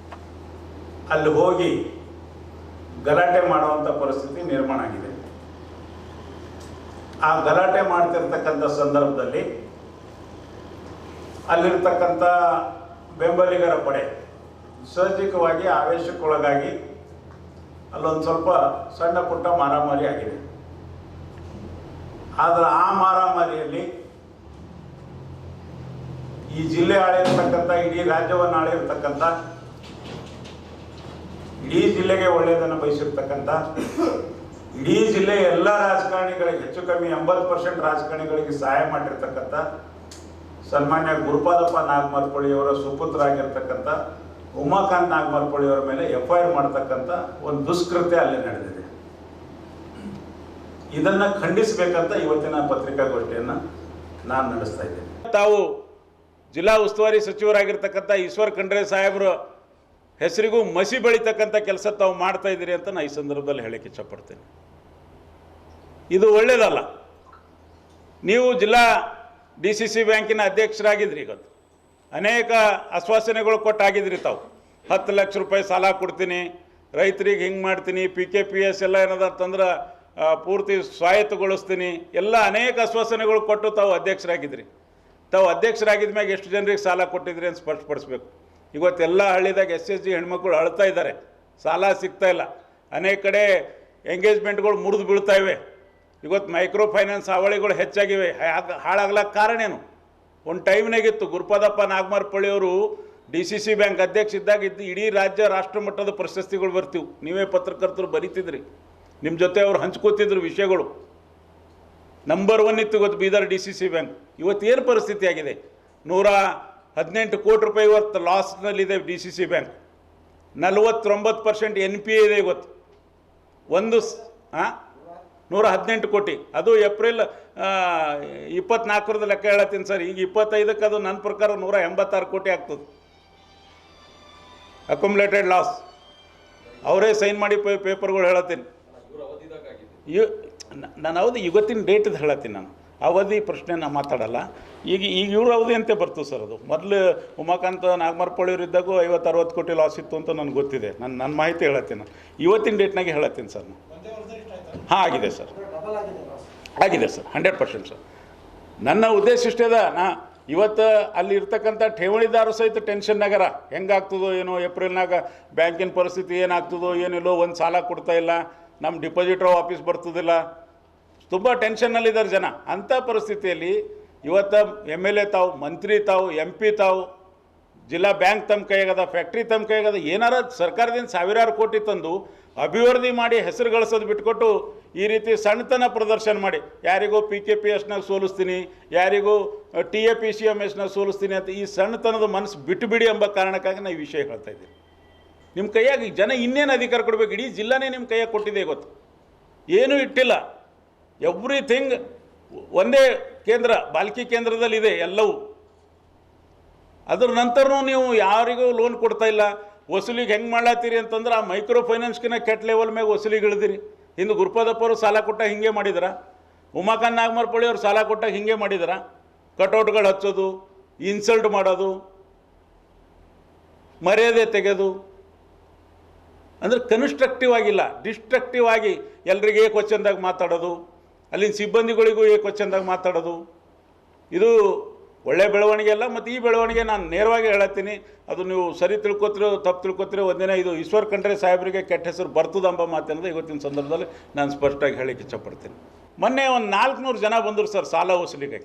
ಅಲ್ಲಿ ಹೋಗಿ ಗಲಾಟೆ ಮಾಡುವಂಥ ಪರಿಸ್ಥಿತಿ ನಿರ್ಮಾಣ ಆಗಿದೆ. ಆ ಗಲಾಟೆ ಮಾಡ್ತಿರ್ತಕ್ಕಂಥ ಸಂದರ್ಭದಲ್ಲಿ ಅಲ್ಲಿರ್ತಕ್ಕಂಥ ಬೆಂಬಲಿಗರ ಪಡೆ ಸಹಜಿಕವಾಗಿ ಆವೇಶಕ್ಕೊಳಗಾಗಿ ಅಲ್ಲೊಂದು ಸ್ವಲ್ಪ ಸಣ್ಣ ಪುಟ್ಟ ಮಾರಾಮಾರಿ ಆಗಿದೆ. ಆದರೆ ಆ ಮಾರಾಮಾರಿಯಲ್ಲಿ ಈ ಜಿಲ್ಲೆ ಆಳಿರ್ತಕ್ಕಂಥ, ಇಡೀ ರಾಜ್ಯವನ್ನು ಆಳಿರ್ತಕ್ಕಂಥ, ಇಡೀ ಜಿಲ್ಲೆಗೆ ಒಳ್ಳೆಯದನ್ನು ಬಯಸಿರ್ತಕ್ಕಂಥ, ಇಡೀ ಜಿಲ್ಲೆಯ ಎಲ್ಲ ರಾಜಕಾರಣಿಗಳಿಗೆ ಹೆಚ್ಚು ಕಮ್ಮಿ 80% ರಾಜಕಾರಣಿಗಳಿಗೆ ಸಹಾಯ ಮಾಡಿರ್ತಕ್ಕಂಥ ಸನ್ಮಾನ್ಯ ಗುರುಪಾದಪ್ಪ ನಾಗಮಾರಪಳ್ಳಿಯವರ ಸುಪುತ್ರ ಆಗಿರ್ತಕ್ಕಂಥ ಉಮಾಕಾಂತ್ ನಾಗಮಾರಪಳ್ಳಿಯವರ ಮೇಲೆ ಎಫ್ಐಆರ್ ಮಾಡ್ತಕ್ಕಂಥ ಒಂದು ದುಷ್ಕೃತ್ಯ ಅಲ್ಲಿ ನಡೆದಿದೆ. ಇದನ್ನು ಖಂಡಿಸಬೇಕಂತ ಇವತ್ತಿನ ಪತ್ರಿಕಾಗೋಷ್ಠಿಯನ್ನು ನಾನು ನಡೆಸ್ತಾ ಇದ್ದೇನೆ. ತಾವು ಜಿಲ್ಲಾ ಉಸ್ತುವಾರಿ ಸಚಿವರಾಗಿರ್ತಕ್ಕಂಥ ಈಶ್ವರ್ ಖಂಡ್ರೆ ಸಾಹೇಬರ ಹೆಸರಿಗೂ ಮಸಿ ಬೆಳೀತಕ್ಕಂಥ ಕೆಲಸ ತಾವು ಮಾಡ್ತಾ ಇದ್ದೀರಿ ಅಂತ ನಾನು ಈ ಸಂದರ್ಭದಲ್ಲಿ ಹೇಳಕ್ಕೆ ಇಷ್ಟಪಡ್ತೇನೆ. ಇದು ಒಳ್ಳೆಯದಲ್ಲ. ನೀವು ಜಿಲ್ಲಾ DCC ಬ್ಯಾಂಕಿನ ಅಧ್ಯಕ್ಷರಾಗಿದ್ರಿ, ಇವತ್ತು ಅನೇಕ ಆಶ್ವಾಸನೆಗಳು ಕೊಟ್ಟಾಗಿದ್ರಿ. ತಾವು 10 ಲಕ್ಷ ರೂಪಾಯಿ ಸಾಲ ಕೊಡ್ತೀನಿ, ರೈತರಿಗೆ ಹಿಂಗೆ ಮಾಡ್ತೀನಿ, PKPS ಎಲ್ಲ ಏನದಂತಂದ್ರೆ ಪೂರ್ತಿ ಸ್ವಾಯತ್ತಗೊಳಿಸ್ತೀನಿ, ಎಲ್ಲ ಅನೇಕ ಆಶ್ವಾಸನೆಗಳು ಕೊಟ್ಟು ತಾವು ಅಧ್ಯಕ್ಷರಾಗಿದ್ರಿ. ತಾವು ಅಧ್ಯಕ್ಷರಾಗಿದ್ದ ಮ್ಯಾಗ ಎಷ್ಟು ಜನರಿಗೆ ಸಾಲ ಕೊಟ್ಟಿದ್ರಿ ಅಂತ ಸ್ಪಷ್ಟಪಡಿಸ್ಬೇಕು. ಇವತ್ತೆಲ್ಲ ಹಳ್ಳಿದಾಗ SSG ಹೆಣ್ಮಕ್ಳು ಅಳ್ತಾ ಇದ್ದಾರೆ, ಸಾಲ ಸಿಗ್ತಾ ಇಲ್ಲ. ಅನೇಕ ಕಡೆ ಎಂಗೇಜ್ಮೆಂಟ್ಗಳು ಮುರಿದು ಬೀಳ್ತಾ ಇವೆ. ಇವತ್ತು ಮೈಕ್ರೋ ಫೈನಾನ್ಸ್ ಹಾವಳಿಗಳು ಹೆಚ್ಚಾಗಿವೆ. ಹಾಳಾಗ್ಲಕ್ಕೆ ಕಾರಣ ಏನು? ಒಂದು ಟೈಮ್ನಾಗಿತ್ತು ಗುರುಪಾದಪ್ಪ ನಾಗಮಾರಪಳ್ಳಿಯವರು DCC ಬ್ಯಾಂಕ್ ಅಧ್ಯಕ್ಷ ಇದ್ದಾಗ ಇಡೀ ರಾಜ್ಯ ರಾಷ್ಟ್ರ ಮಟ್ಟದ ಪ್ರಶಸ್ತಿಗಳು ಬರ್ತೀವಿ. ನೀವೇ ಪತ್ರಕರ್ತರು ಬರೀತಿದ್ರಿ, ನಿಮ್ಮ ಜೊತೆ ಅವ್ರು ಹಂಚ್ಕೋತಿದ್ರು ವಿಷಯಗಳು. ನಂಬರ್ 1 ಇತ್ತು ಇವತ್ತು ಬೀದರ್ DCC ಬ್ಯಾಂಕ್. ಇವತ್ತು ಏನು ಪರಿಸ್ಥಿತಿ ಆಗಿದೆ? 118 ಕೋಟಿ ರೂಪಾಯಿ ಇವತ್ತು ಲಾಸ್ನಲ್ಲಿದೆ DCC ಬ್ಯಾಂಕ್. 49% NPA ಇದೆ ಇವತ್ತು. 118 ಕೋಟಿ. ಅದು ಏಪ್ರಿಲ್ 24ರದ ಲೆಕ್ಕ ಹೇಳತ್ತೀನಿ ಸರ್. ಈಗ 25ಕ್ಕೆ ಅದು ನನ್ನ ಪ್ರಕಾರ 186 ಕೋಟಿ ಆಗ್ತದೆ ಅಕ್ಯುಮುಲೇಟೆಡ್ ಲಾಸ್. ಅವರೇ ಸೈನ್ ಮಾಡಿ ಪೇಪರ್ಗಳು ಹೇಳತ್ತೀನಿ. ನಾನು ಅವಧಿ ಇವತ್ತಿನ ಡೇಟದು ಹೇಳತ್ತೀನಿ. ನಾನು ಅವಧಿ ಪ್ರಶ್ನೆ ನಾನು ಮಾತಾಡಲ್ಲ. ಈಗ ಇವ್ರ ಅವಧಿ ಅಂತೆ ಬರ್ತದೆ ಸರ್. ಅದು ಮೊದಲು ಉಮಾಕಾಂತ್ ನಾಗಮಾರಪಳ್ಳಿಯವ್ರು ಇದ್ದಾಗೂ 50-60 ಕೋಟಿ ಲಾಸ್ ಇತ್ತು ಅಂತ ನನಗೆ ಗೊತ್ತಿದೆ. ನನ್ನ ಮಾಹಿತಿ ಹೇಳತ್ತೀನಿ. ಇವತ್ತಿನ ಡೇಟ್ನಾಗೆ ಹೇಳತ್ತೀನಿ ಸರ್ ನಾನು. ಹಾಂ, ಆಗಿದೆ ಸರ್, ಆಗಿದೆ ಸರ್, 100% ಸರ್. ನನ್ನ ಉದ್ದೇಶ ಇಷ್ಟೇ ಅದ. ಇವತ್ತು ಅಲ್ಲಿ ಇರ್ತಕ್ಕಂಥ ಠೇವಣಿದಾರರು ಸಹಿತ ಟೆನ್ಷನ್ನಾಗಾರ. ಹೆಂಗಾಗ್ತದೋ ಏನೋ, ಏಪ್ರಿಲ್ನಾಗ ಬ್ಯಾಂಕಿನ ಪರಿಸ್ಥಿತಿ ಏನಾಗ್ತದೋ ಏನಿಲ್ಲೋ, ಒಂದು ಸಾಲ ಕೊಡ್ತಾ ಇಲ್ಲ, ನಮ್ಮ ಡಿಪಾಸಿಟ್ರು ವಾಪಸ್ ಬರ್ತದಿಲ್ಲ, ತುಂಬ ಟೆನ್ಷನ್ನಲ್ಲಿದ್ದಾರೆ ಜನ. ಅಂಥ ಪರಿಸ್ಥಿತಿಯಲ್ಲಿ ಇವತ್ತು MLA ತಾವು, ಮಂತ್ರಿ ತಾವು, MP ತಾವು, ಜಿಲ್ಲಾ ಬ್ಯಾಂಕ್ ತಮ್ಮ ಕೈಯಾಗದ, ಫ್ಯಾಕ್ಟ್ರಿ ತಮ್ಮ ಕೈಯಾಗದ, ಏನಾರ ಸರ್ಕಾರದಿಂದ ಸಾವಿರಾರು ಕೋಟಿ ತಂದು ಅಭಿವೃದ್ಧಿ ಮಾಡಿ ಹೆಸರು ಗಳಿಸೋದು ಬಿಟ್ಕೊಟ್ಟು ಈ ರೀತಿ ಸಣ್ಣತನ ಪ್ರದರ್ಶನ ಮಾಡಿ ಯಾರಿಗೂ PKPSನಾಗ ಸೋಲಿಸ್ತೀನಿ, ಯಾರಿಗೂ TAPCMSನಾಗ ಸೋಲಿಸ್ತೀನಿ ಅಂತ ಈ ಸಣ್ಣತನದ ಮನಸ್ಸು ಬಿಟ್ಟುಬಿಡಿ ಎಂಬ ಕಾರಣಕ್ಕಾಗಿ ನಾವು ಈ ವಿಷಯ ಹೇಳ್ತಾ ಇದ್ದೀವಿ. ನಿಮ್ಮ ಕೈಯಾಗಿ ಜನ ಇನ್ನೇನು ಅಧಿಕಾರ ಕೊಡಬೇಕು? ಇಡೀ ಜಿಲ್ಲಾನೇ ನಿಮ್ಮ ಕೈಯಾಗಿ ಕೊಟ್ಟಿದೆ. ಇವತ್ತು ಏನೂ ಇಟ್ಟಿಲ್ಲ. ಎವ್ರಿಥಿಂಗ್ ಒಂದೇ ಕೇಂದ್ರ, ಬಾಲ್ಕಿ ಕೇಂದ್ರದಲ್ಲಿದೆ ಎಲ್ಲವೂ. ಅದ್ರ ನಂತರನೂ ನೀವು ಯಾರಿಗೂ ಲೋನ್ ಕೊಡ್ತಾ ಇಲ್ಲ. ವಸೂಲಿಗೆ ಹೆಂಗೆ ಮಾಡ್ಲಾತ್ತೀರಿ ಅಂತಂದ್ರೆ ಆ ಮೈಕ್ರೋ ಫೈನಾನ್ಸ್ಕಿನ ಕೆಟ್ಟ ಲೆವೆಲ್ ಮ್ಯಾಗ ವಸೂಲಿಗೆ ಇಳಿದಿರಿ. ಇಂದು ಗುರುಪಾದಪ್ಪ ಅವರು ಸಾಲ ಕೊಟ್ಟಾಗ ಹಿಂಗೆ ಮಾಡಿದಾರ, ಉಮಾಕಾಂತ್ ನಾಗಮಾರಪಳ್ಳಿ ಅವರು ಸಾಲ ಕೊಟ್ಟಾಗ ಹಿಂಗೆ ಮಾಡಿದಾರ. ಕಟೌಟ್ಗಳು ಹಚ್ಚೋದು, ಇನ್ಸಲ್ಟ್ ಮಾಡೋದು, ಮರ್ಯಾದೆ ತೆಗೆದು, ಅಂದರೆ ಕನ್ಸ್ಟ್ರಕ್ಟಿವ್ ಆಗಿಲ್ಲ, ಡಿಸ್ಟ್ರಕ್ಟಿವ್ ಆಗಿ ಎಲ್ರಿಗೆ ಏಕವಚನದಾಗ ಮಾತಾಡೋದು, ಅಲ್ಲಿನ ಸಿಬ್ಬಂದಿಗಳಿಗೂ ಏಕವಚನದಾಗ ಮಾತಾಡೋದು, ಇದು ಒಳ್ಳೆ ಬೆಳವಣಿಗೆ ಅಲ್ಲ. ಮತ್ತು ಈ ಬೆಳವಣಿಗೆ ನಾನು ನೇರವಾಗಿ ಹೇಳತ್ತೀನಿ, ಅದು ನೀವು ಸರಿ ತಿಳ್ಕೊತಿರೋ ತಪ್ಪು ತಿಳ್ಕೊತಿರೋ ಒಂದಿನ ಇದು ಈಶ್ವರ್ ಖಂಡ್ರೆ ಸಾಹೇಬರಿಗೆ ಕೆಟ್ಟ ಹೆಸರು ಬರ್ತದಂಬ ಮಾತೇನದ ಇವತ್ತಿನ ಸಂದರ್ಭದಲ್ಲಿ ನಾನು ಸ್ಪಷ್ಟವಾಗಿ ಹೇಳಕ್ಕೆ ಇಷ್ಟಪಡ್ತೀನಿ. ಮೊನ್ನೆ ಒಂದು 400 ಜನ ಬಂದರು ಸರ್ ಸಾಲ ವಸೂಲಿಗೆ.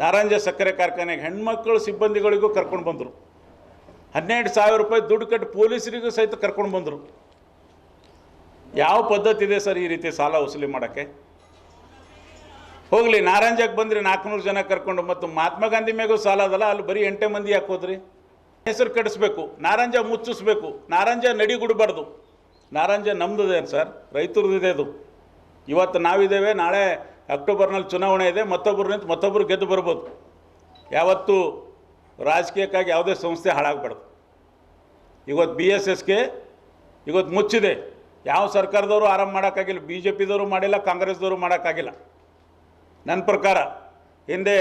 ನಾರಾಯಣ ಸಕ್ಕರೆ ಕಾರ್ಖಾನೆಗೆ ಹೆಣ್ಮಕ್ಳು ಸಿಬ್ಬಂದಿಗಳಿಗೂ ಕರ್ಕೊಂಡು ಬಂದರು. 12,000 ರೂಪಾಯಿ ದುಡ್ಡು ಕಟ್ಟಿ ಪೊಲೀಸರಿಗೂ ಸಹಿತ ಕರ್ಕೊಂಡು ಬಂದರು. ಯಾವ ಪದ್ಧತಿ ಇದೆ ಸರ್ ಈ ರೀತಿ ಸಾಲ ವಸೂಲಿ ಮಾಡೋಕ್ಕೆ? ಹೋಗಲಿ, ನಾರಾಯಣಕ್ಕೆ ಬಂದ್ರಿ 400 ಜನ ಕರ್ಕೊಂಡು, ಮತ್ತು ಮಹಾತ್ಮ ಗಾಂಧಿ ಮ್ಯಾಗೂ ಸಾಲ ಅದಲ್ಲ, ಅಲ್ಲಿ ಬರೀ 8 ಮಂದಿ ಯಾಕೆ ಹೋದ್ರಿ? ಹೆಸರು ಕೆಡಿಸ್ಬೇಕು, ನಾರಾಯಣ ಮುಚ್ಚಿಸ್ಬೇಕು, ನಾರಾಯಣ ನಡಿಗುಡಬಾರ್ದು. ನಾರಾಯಣ ನಮ್ಮದಿದೆ ಸರ್, ರೈತರದಿದೆ ಅದು. ಇವತ್ತು ನಾವಿದ್ದೇವೆ, ನಾಳೆ ಅಕ್ಟೋಬರ್ನಲ್ಲಿ ಚುನಾವಣೆ ಇದೆ, ಮತ್ತೊಬ್ಬರು ಗೆದ್ದು ಬರ್ಬೋದು. ಯಾವತ್ತೂ ರಾಜಕೀಯಕ್ಕಾಗಿ ಯಾವುದೇ ಸಂಸ್ಥೆ ಹಾಳಾಗಬಾರ್ದು. ಇವತ್ತು BSSK ಇವತ್ತು ಮುಚ್ಚಿದೆ. ಯಾವ ಸರ್ಕಾರದವರು ಆರಾಮ ಮಾಡೋಕ್ಕಾಗಿಲ್ಲ, BJPದವರು ಮಾಡಿಲ್ಲ, ಕಾಂಗ್ರೆಸ್ದವರು ಮಾಡೋಕ್ಕಾಗಿಲ್ಲ. ನನ್ನ ಪ್ರಕಾರ ಹಿಂದೆ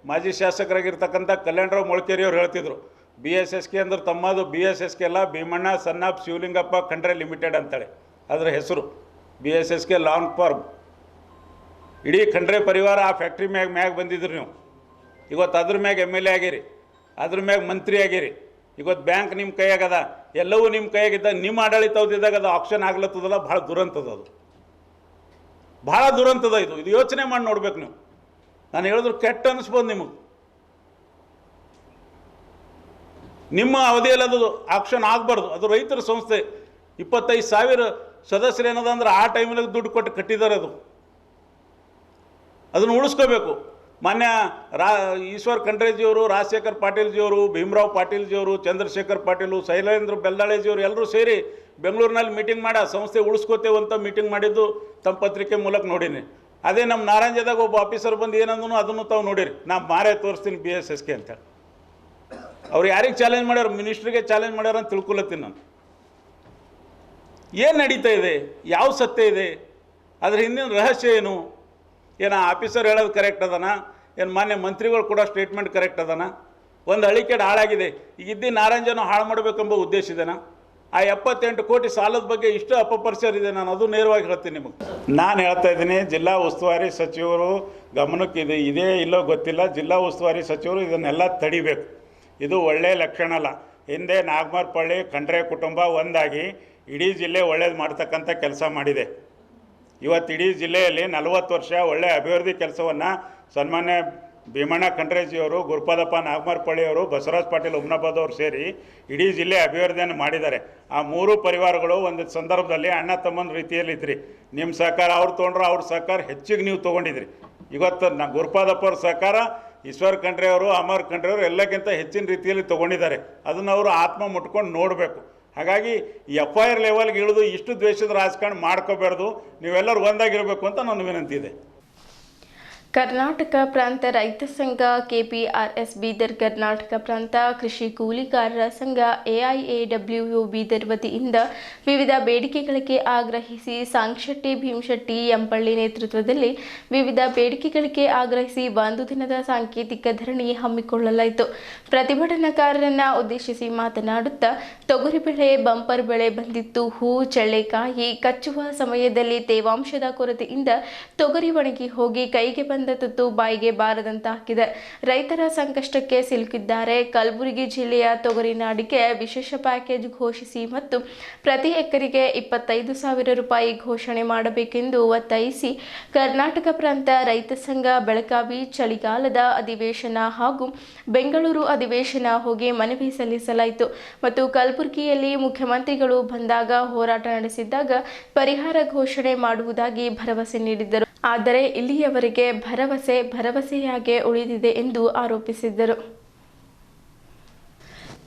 ಮಾಜಿ ಶಾಸಕರಾಗಿರ್ತಕ್ಕಂಥ ಕಲ್ಯಾಣರಾವ್ ಮೊಳಕೇರಿಯವರು ಹೇಳ್ತಿದ್ರು, BSSK ಅಂದ್ರೆ ತಮ್ಮದು BSSK ಅಲ್ಲ, Bhimanna son of Shivalingappa Khandre limited ಅಂತೇಳಿ ಅದರ ಹೆಸರು. BSSK long form. ಇಡೀ ಖಂಡ್ರೆ ಪರಿವಾರ ಆ ಫ್ಯಾಕ್ಟ್ರಿ ಮ್ಯಾಗ ಬಂದಿದ್ರು ನೀವು. ಇವತ್ತು ಅದ್ರ ಮ್ಯಾಗ MLA ಆಗಿರಿ, ಅದ್ರ ಮ್ಯಾಗ ಮಂತ್ರಿ ಆಗಿರಿ. ಇವತ್ತು ಬ್ಯಾಂಕ್ ನಿಮ್ಮ ಕೈಯಾಗದ, ಎಲ್ಲವೂ ನಿಮ್ಮ ಕೈಯಾಗಿದ್ದಾಗ, ನಿಮ್ಮ ಆಡಳಿತದಿದ್ದಾಗ ಅದು ಆಪ್ಷನ್ ಆಗ್ಲತ್ತದಲ್ಲ, ಭಾಳ ದುರಂತದ. ಅದು ಭಾಳ ದುರಂತದ. ಇದು ಯೋಚನೆ ಮಾಡಿ ನೋಡ್ಬೇಕು ನೀವು. ನಾನು ಹೇಳಿದ್ರು ಕೆಟ್ಟ ಅನ್ನಿಸ್ಬೋದು ನಿಮಗೆ. ನಿಮ್ಮ ಅವಧಿಯಲ್ಲಿ ಅದು ಆಪ್ಷನ್ ಆಗಬಾರ್ದು. ಅದು ರೈತರ ಸಂಸ್ಥೆ, 25,000 ಸದಸ್ಯರು ಏನದ ಅಂದ್ರೆ ಆ ಟೈಮಿನಲ್ಲಿ ದುಡ್ಡು ಕೊಟ್ಟು ಕಟ್ಟಿದ್ದಾರೆ. ಅದನ್ನು ಉಳಿಸ್ಕೋಬೇಕು. ಮಾನ್ಯ ಈಶ್ವರ್ ಖಂಡ್ರೆಜಿಯವರು, ರಾಜಶೇಖರ್ ಪಾಟೀಲ್ಜಿಯವರು, ಭೀಮರಾವ್ ಪಾಟೀಲ್ಜಿಯವರು, ಚಂದ್ರಶೇಖರ್ ಪಾಟೀಲು, ಶೈಲೇಂದ್ರ ಬೆಲ್ದಾಳೆಜಿಯವರು ಎಲ್ಲರೂ ಸೇರಿ ಬೆಂಗಳೂರಿನಲ್ಲಿ ಮೀಟಿಂಗ್ ಮಾಡಿ ಆ ಸಂಸ್ಥೆ ಉಳಿಸ್ಕೋತೇವೆ ಅಂತ ಮೀಟಿಂಗ್ ಮಾಡಿದ್ದು ತಮ್ಮ ಪತ್ರಿಕೆ ಮೂಲಕ ನೋಡೀನಿ. ಅದೇ ನಮ್ಮ ನಾರಾಯಣದಾಗ ಒಬ್ಬ ಆಫೀಸರ್ ಬಂದು ಏನಂದನು ಅದನ್ನು ತಾವು ನೋಡಿರಿ. ನಾನು ಮಾರೇ ತೋರಿಸ್ತೀನಿ BSSK ಅಂತೇಳಿ. ಅವ್ರು ಯಾರಿಗೆ ಚಾಲೆಂಜ್ ಮಾಡ್ಯಾರ? ಮಿನಿಸ್ಟ್ರಿಗೆ ಚಾಲೆಂಜ್ ಮಾಡ್ಯಾರ ಅಂತ ತಿಳ್ಕೊಳತ್ತೀನಿ ನಾನು. ಏನು ನಡೀತಾ ಇದೆ? ಯಾವ ಸತ್ಯ ಇದೆ? ಅದ್ರ ಹಿಂದಿನ ರಹಸ್ಯ ಏನು? ಏನು ಆಫೀಸರ್ ಹೇಳೋದು ಕರೆಕ್ಟ್ ಅದನ? ಏನು ಮಾನ್ಯ ಮಂತ್ರಿಗಳು ಕೂಡ ಸ್ಟೇಟ್ಮೆಂಟ್ ಕರೆಕ್ಟ್ ಅದನ? ಒಂದು ಹಳಿಕೆಡ್ ಹಾಳಾಗಿದೆ, ಈಗ ಇದ್ದಿ ನಾರಾಯಣಜನ ಹಾಳು ಮಾಡಬೇಕೆಂಬ ಉದ್ದೇಶ ಇದೆನಾ? ಆ 78 ಕೋಟಿ ಸಾಲದ ಬಗ್ಗೆ ಇಷ್ಟು ಅಪಪರಿಚಯ ಇದೆ, ನಾನು ಅದು ನೇರವಾಗಿ ಹೇಳ್ತೀನಿ ನಿಮಗೆ. ನಾನು ಹೇಳ್ತಾ ಇದ್ದೀನಿ, ಜಿಲ್ಲಾ ಉಸ್ತುವಾರಿ ಸಚಿವರು ಗಮನಕ್ಕೆ ಇದೇ ಇಲ್ಲೋ ಗೊತ್ತಿಲ್ಲ, ಜಿಲ್ಲಾ ಉಸ್ತುವಾರಿ ಸಚಿವರು ಇದನ್ನೆಲ್ಲ ತಡಿಬೇಕು. ಇದು ಒಳ್ಳೆಯ ಲಕ್ಷಣ ಅಲ್ಲ. ಹಿಂದೆ ನಾಗಮರಪಳ್ಳಿ ಖಂಡ್ರೆ ಕುಟುಂಬ ಒಂದಾಗಿ ಇಡೀ ಜಿಲ್ಲೆ ಒಳ್ಳೇದು ಮಾಡ್ತಕ್ಕಂಥ ಕೆಲಸ ಮಾಡಿದೆ. ಇವತ್ತು ಇಡೀ ಜಿಲ್ಲೆಯಲ್ಲಿ 40 ವರ್ಷ ಒಳ್ಳೆಯ ಅಭಿವೃದ್ಧಿ ಕೆಲಸವನ್ನು ಸನ್ಮಾನ್ಯ ಭೀಮಣ್ಣ ಖಂಡ್ರೆಜಿಯವರು, ಗುರುಪಾದಪ್ಪ ನಾಗಮರಪಳ್ಳಿಯವರು, ಬಸವರಾಜ ಪಾಟೀಲ್ ಉಮ್ನಾಬಾದವರು ಸೇರಿ ಇಡೀ ಜಿಲ್ಲೆ ಅಭಿವೃದ್ಧಿಯನ್ನು ಮಾಡಿದ್ದಾರೆ. ಆ 3 ಪರಿವಾರಗಳು ಒಂದು ಸಂದರ್ಭದಲ್ಲಿ ಅಣ್ಣ ತಮ್ಮನ ರೀತಿಯಲ್ಲಿ ಇದ್ರಿ. ನಿಮ್ಮ ಸಹಕಾರ ಅವ್ರು ತೊಗೊಂಡ್ರೆ ಅವ್ರ ಸಹಕಾರ ಹೆಚ್ಚಿಗೆ ನೀವು ತೊಗೊಂಡಿದ್ರಿ. ಇವತ್ತು ಗುರುಪಾದಪ್ಪವ್ರ ಸಹಕಾರ ಈಶ್ವರ್ ಖಂಡ್ರೆ ಅವರು, ಅಮರ್ ಖಂಡ್ರೆ ಅವರು ಎಲ್ಲಕ್ಕಿಂತ ಹೆಚ್ಚಿನ ರೀತಿಯಲ್ಲಿ ತೊಗೊಂಡಿದ್ದಾರೆ. ಅದನ್ನು ಅವರು ಆತ್ಮ ಮುಟ್ಕೊಂಡು ನೋಡಬೇಕು. ಹಾಗಾಗಿ FIR ಲೆವೆಲ್ಗೆ ಇಳಿದು ಇಷ್ಟು ದ್ವೇಷದ ರಾಜಕಾರಣ ಮಾಡ್ಕೋಬಾರ್ದು, ನೀವೆಲ್ಲರೂ ಒಂದಾಗಿರಬೇಕು ಅಂತ ನನ್ನ ವಿನಂತಿ ಇದೆ. ಕರ್ನಾಟಕ ಪ್ರಾಂತ ರೈತ ಸಂಘ KPRS ಬೀದರ್, ಕರ್ನಾಟಕ ಪ್ರಾಂತ ಕೃಷಿ ಕೂಲಿಗಾರರ ಸಂಘ AIAWU ಬೀದರ್ ವತಿಯಿಂದ ವಿವಿಧ ಬೇಡಿಕೆಗಳಿಗೆ ಆಗ್ರಹಿಸಿ ಸಾಂಗಶೆಟ್ಟಿ, ಭೀಮಶೆಟ್ಟಿ, ಎಂಪಳ್ಳಿ ನೇತೃತ್ವದಲ್ಲಿ ವಿವಿಧ ಬೇಡಿಕೆಗಳಿಗೆ ಆಗ್ರಹಿಸಿ 1 ದಿನದ ಸಾಂಕೇತಿಕ ಧರಣಿ ಹಮ್ಮಿಕೊಳ್ಳಲಾಯಿತು. ಪ್ರತಿಭಟನಾಕಾರರನ್ನು ಉದ್ದೇಶಿಸಿ ಮಾತನಾಡುತ್ತಾ, ತೊಗರಿ ಬೆಳೆ ಬಂಪರ್ ಬೆಳೆ ಬಂದಿತ್ತು, ಹೂ, ಚಳ್ಳೆಕಾಯಿ ಕಚ್ಚುವ ಸಮಯದಲ್ಲಿ ತೇವಾಂಶದ ಕೊರತೆಯಿಂದ ತೊಗರಿ ಒಣಗಿ ಹೋಗಿ ಕೈಗೆ ಬಂದ ತುತ್ತು ಬಾಯಿಗೆ ಬಾರದಂತಾಗಿದೆ. ರೈತರ ಸಂಕಷ್ಟಕ್ಕೆ ಸಿಲುಕಿದ್ದಾರೆ. ಕಲಬುರಗಿ ಜಿಲ್ಲೆಯ ತೊಗರಿ ನಾಡಿಗೆ ವಿಶೇಷ ಪ್ಯಾಕೇಜ್ ಘೋಷಿಸಿ ಮತ್ತು ಪ್ರತಿ ಎಕರೆಗೆ 25,000 ರೂಪಾಯಿ ಘೋಷಣೆ ಮಾಡಬೇಕೆಂದು ಒತ್ತಾಯಿಸಿ ಕರ್ನಾಟಕ ಪ್ರಾಂತ ರೈತ ಸಂಘ ಬೆಳಗಾವಿ ಚಳಿಗಾಲದ ಅಧಿವೇಶನ ಹಾಗೂ ಬೆಂಗಳೂರು ಅಧಿವೇಶನ ಹೋಗಿ ಮನವಿ ಸಲ್ಲಿಸಲಾಯಿತು ಮತ್ತು ಕಲಬುರಗಿಯಲ್ಲಿ ಮುಖ್ಯಮಂತ್ರಿಗಳು ಬಂದಾಗ ಹೋರಾಟ ನಡೆಸಿದ್ದಾಗ ಪರಿಹಾರ ಘೋಷಣೆ ಮಾಡುವುದಾಗಿ ಭರವಸೆ ನೀಡಿದ್ದರು. ಆದರೆ ಇಲ್ಲಿಯವರೆಗೆ ಭರವಸೆಯಾಗೇ ಉಳಿದಿದೆ ಎಂದು ಆರೋಪಿಸಿದ್ದರು.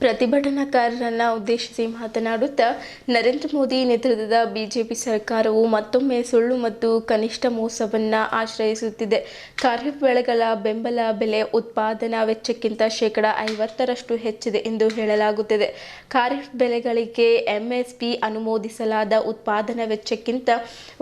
ಪ್ರತಿಭಟನಾಕಾರರನ್ನು ಉದ್ದೇಶಿಸಿ ಮಾತನಾಡುತ್ತಾ, ನರೇಂದ್ರ ಮೋದಿ ನೇತೃತ್ವದ ಬಿಜೆಪಿ ಸರ್ಕಾರವು ಮತ್ತೊಮ್ಮೆ ಸುಳ್ಳು ಮತ್ತು ಕನಿಷ್ಠ ಮೋಸವನ್ನು ಆಶ್ರಯಿಸುತ್ತಿದೆ. ಖಾರಿಫ್ ಬೆಳೆಗಳ ಬೆಂಬಲ ಬೆಲೆ ಉತ್ಪಾದನಾ ವೆಚ್ಚಕ್ಕಿಂತ 50% ಹೆಚ್ಚಿದೆ ಎಂದು ಹೇಳಲಾಗುತ್ತಿದೆ. ಖಾರಿಫ್ ಬೆಳೆಗಳಿಗೆ MSP ಅನುಮೋದಿಸಲಾದ ಉತ್ಪಾದನಾ ವೆಚ್ಚಕ್ಕಿಂತ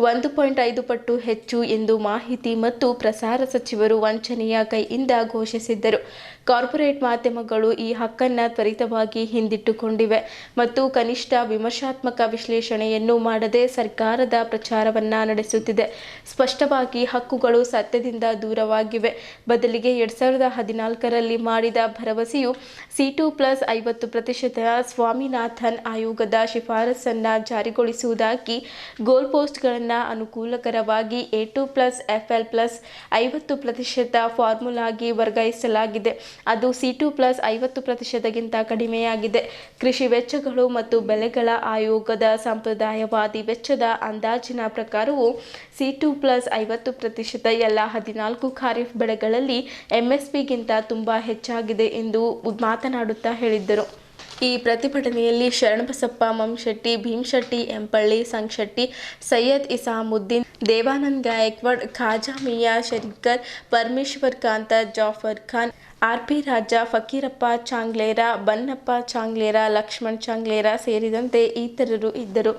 1.5 ಪಟ್ಟು ಹೆಚ್ಚು ಎಂದು ಮಾಹಿತಿ ಮತ್ತು ಪ್ರಸಾರ ಸಚಿವರು ವಂಚನೆಯ ಕೈಯಿಂದ ಘೋಷಿಸಿದ್ದರು. ಕಾರ್ಪೊರೇಟ್ ಮಾಧ್ಯಮಗಳು ಈ ಹಕ್ಕನ್ನು ತ್ವರಿತವಾಗಿ ಹಿಂದಿಟ್ಟುಕೊಂಡಿವೆ ಮತ್ತು ಕನಿಷ್ಠ ವಿಮರ್ಶಾತ್ಮಕ ವಿಶ್ಲೇಷಣೆಯನ್ನು ಮಾಡದೆ ಸರ್ಕಾರದ ಪ್ರಚಾರವನ್ನು ನಡೆಸುತ್ತಿದೆ. ಸ್ಪಷ್ಟವಾಗಿ ಹಕ್ಕುಗಳು ಸತ್ಯದಿಂದ ದೂರವಾಗಿವೆ. ಬದಲಿಗೆ 2014ರಲ್ಲಿ ಮಾಡಿದ ಭರವಸೆಯು C2+50% ಸ್ವಾಮಿನಾಥನ್ ಆಯೋಗದ ಶಿಫಾರಸನ್ನು ಜಾರಿಗೊಳಿಸುವುದಾಗಿ ಗೋಲ್ ಪೋಸ್ಟ್ಗಳನ್ನು ಅನುಕೂಲಕರವಾಗಿ A2+FL+50% ಫಾರ್ಮುಲಾಗಿ ವರ್ಗಾಯಿಸಲಾಗಿದೆ. ಅದು C2+50%ಗಿಂತ ಕಡಿಮೆಯಾಗಿದೆ. ಕೃಷಿ ವೆಚ್ಚಗಳು ಮತ್ತು ಬೆಲೆಗಳ ಆಯೋಗದ ಸಂಪ್ರದಾಯವಾದಿ ವೆಚ್ಚದ ಅಂದಾಜಿನ ಪ್ರಕಾರವು C2+50% ಎಲ್ಲ 14 ಖಾರಿಫ್ ಬೆಳೆಗಳಲ್ಲಿ MSPಗಿಂತ ತುಂಬಾ ಹೆಚ್ಚಾಗಿದೆ ಎಂದು ಮಾತನಾಡುತ್ತಾ ಹೇಳಿದ್ದರು. ಈ ಪ್ರತಿಭಟನೆಯಲ್ಲಿ ಶರಣಬಸಪ್ಪ ಮಮ್ಮಶೆಟ್ಟಿ, ಭೀಮಶೆಟ್ಟಿ, ಎಂಪಳ್ಳಿ, ಸಂಗಶೆಟ್ಟಿ, ಸೈಯದ್ ಇಸಾಮುದ್ದೀನ್, ದೇವಾನಂದ್ ಗಾಯಕ್ವಾಡ್, ಖಾಜಾ ಮಿಯಾ ಶರೀಕರ್, ಪರಮೇಶ್ವರ್ ಕಾಂತ, ಜಾಫರ್ ಖಾನ್, RP ರಾಜ, ಫಕೀರಪ್ಪ ಚಾಂಗ್ಲೇರ, ಬನ್ನಪ್ಪ ಚಾಂಗ್ಲೇರ, ಲಕ್ಷ್ಮಣ್ ಚಾಂಗ್ಲೇರ ಸೇರಿದಂತೆ ಇತರರು ಇದ್ದರು.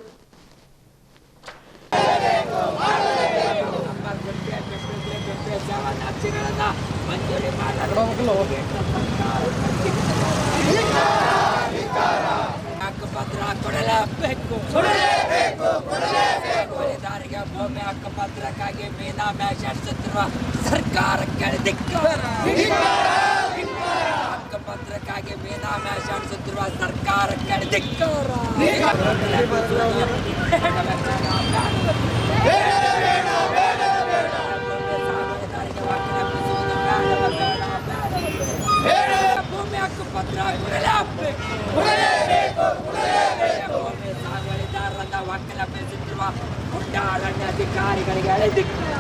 ಹಕ್ಕುಪತ್ರ ಕೊಡಲೇಬೇಕು. ಬಲಿದಾರಿಗೆ ಭೂಮಿ ಹಕ್ಕುಪತ್ರಕ್ಕಾಗಿ ಮೀನಾಮೇಷ ನಡೆಸುತ್ತಿರುವ ಸರ್ಕಾರಕ್ಕೆ ಧಿಕ್ಕಾರ. ಹಕ್ಕುಪತ್ರಕ್ಕಾಗಿ ಮೀನಾಮೇಷ ನಡೆಸುತ್ತಿರುವ ಸರ್ಕಾರಕ್ಕೆ ಧಿಕ್ಕಾರ. ಭೂಮಿ ಹಕ್ಕುಪತ್ರ ಕೊಡಲೇಬೇಕು. ಭೂಮಿ ಸಾಗುವಳಿದಾರರನ್ನ ವಕೀಲಪಡಿಸುತ್ತಿರುವ ಪುಟ್ಟಾಳಣ್ಣ ಅಧಿಕಾರಿಗಳಿಗೆ ಧಿಕ್ಕಾರ.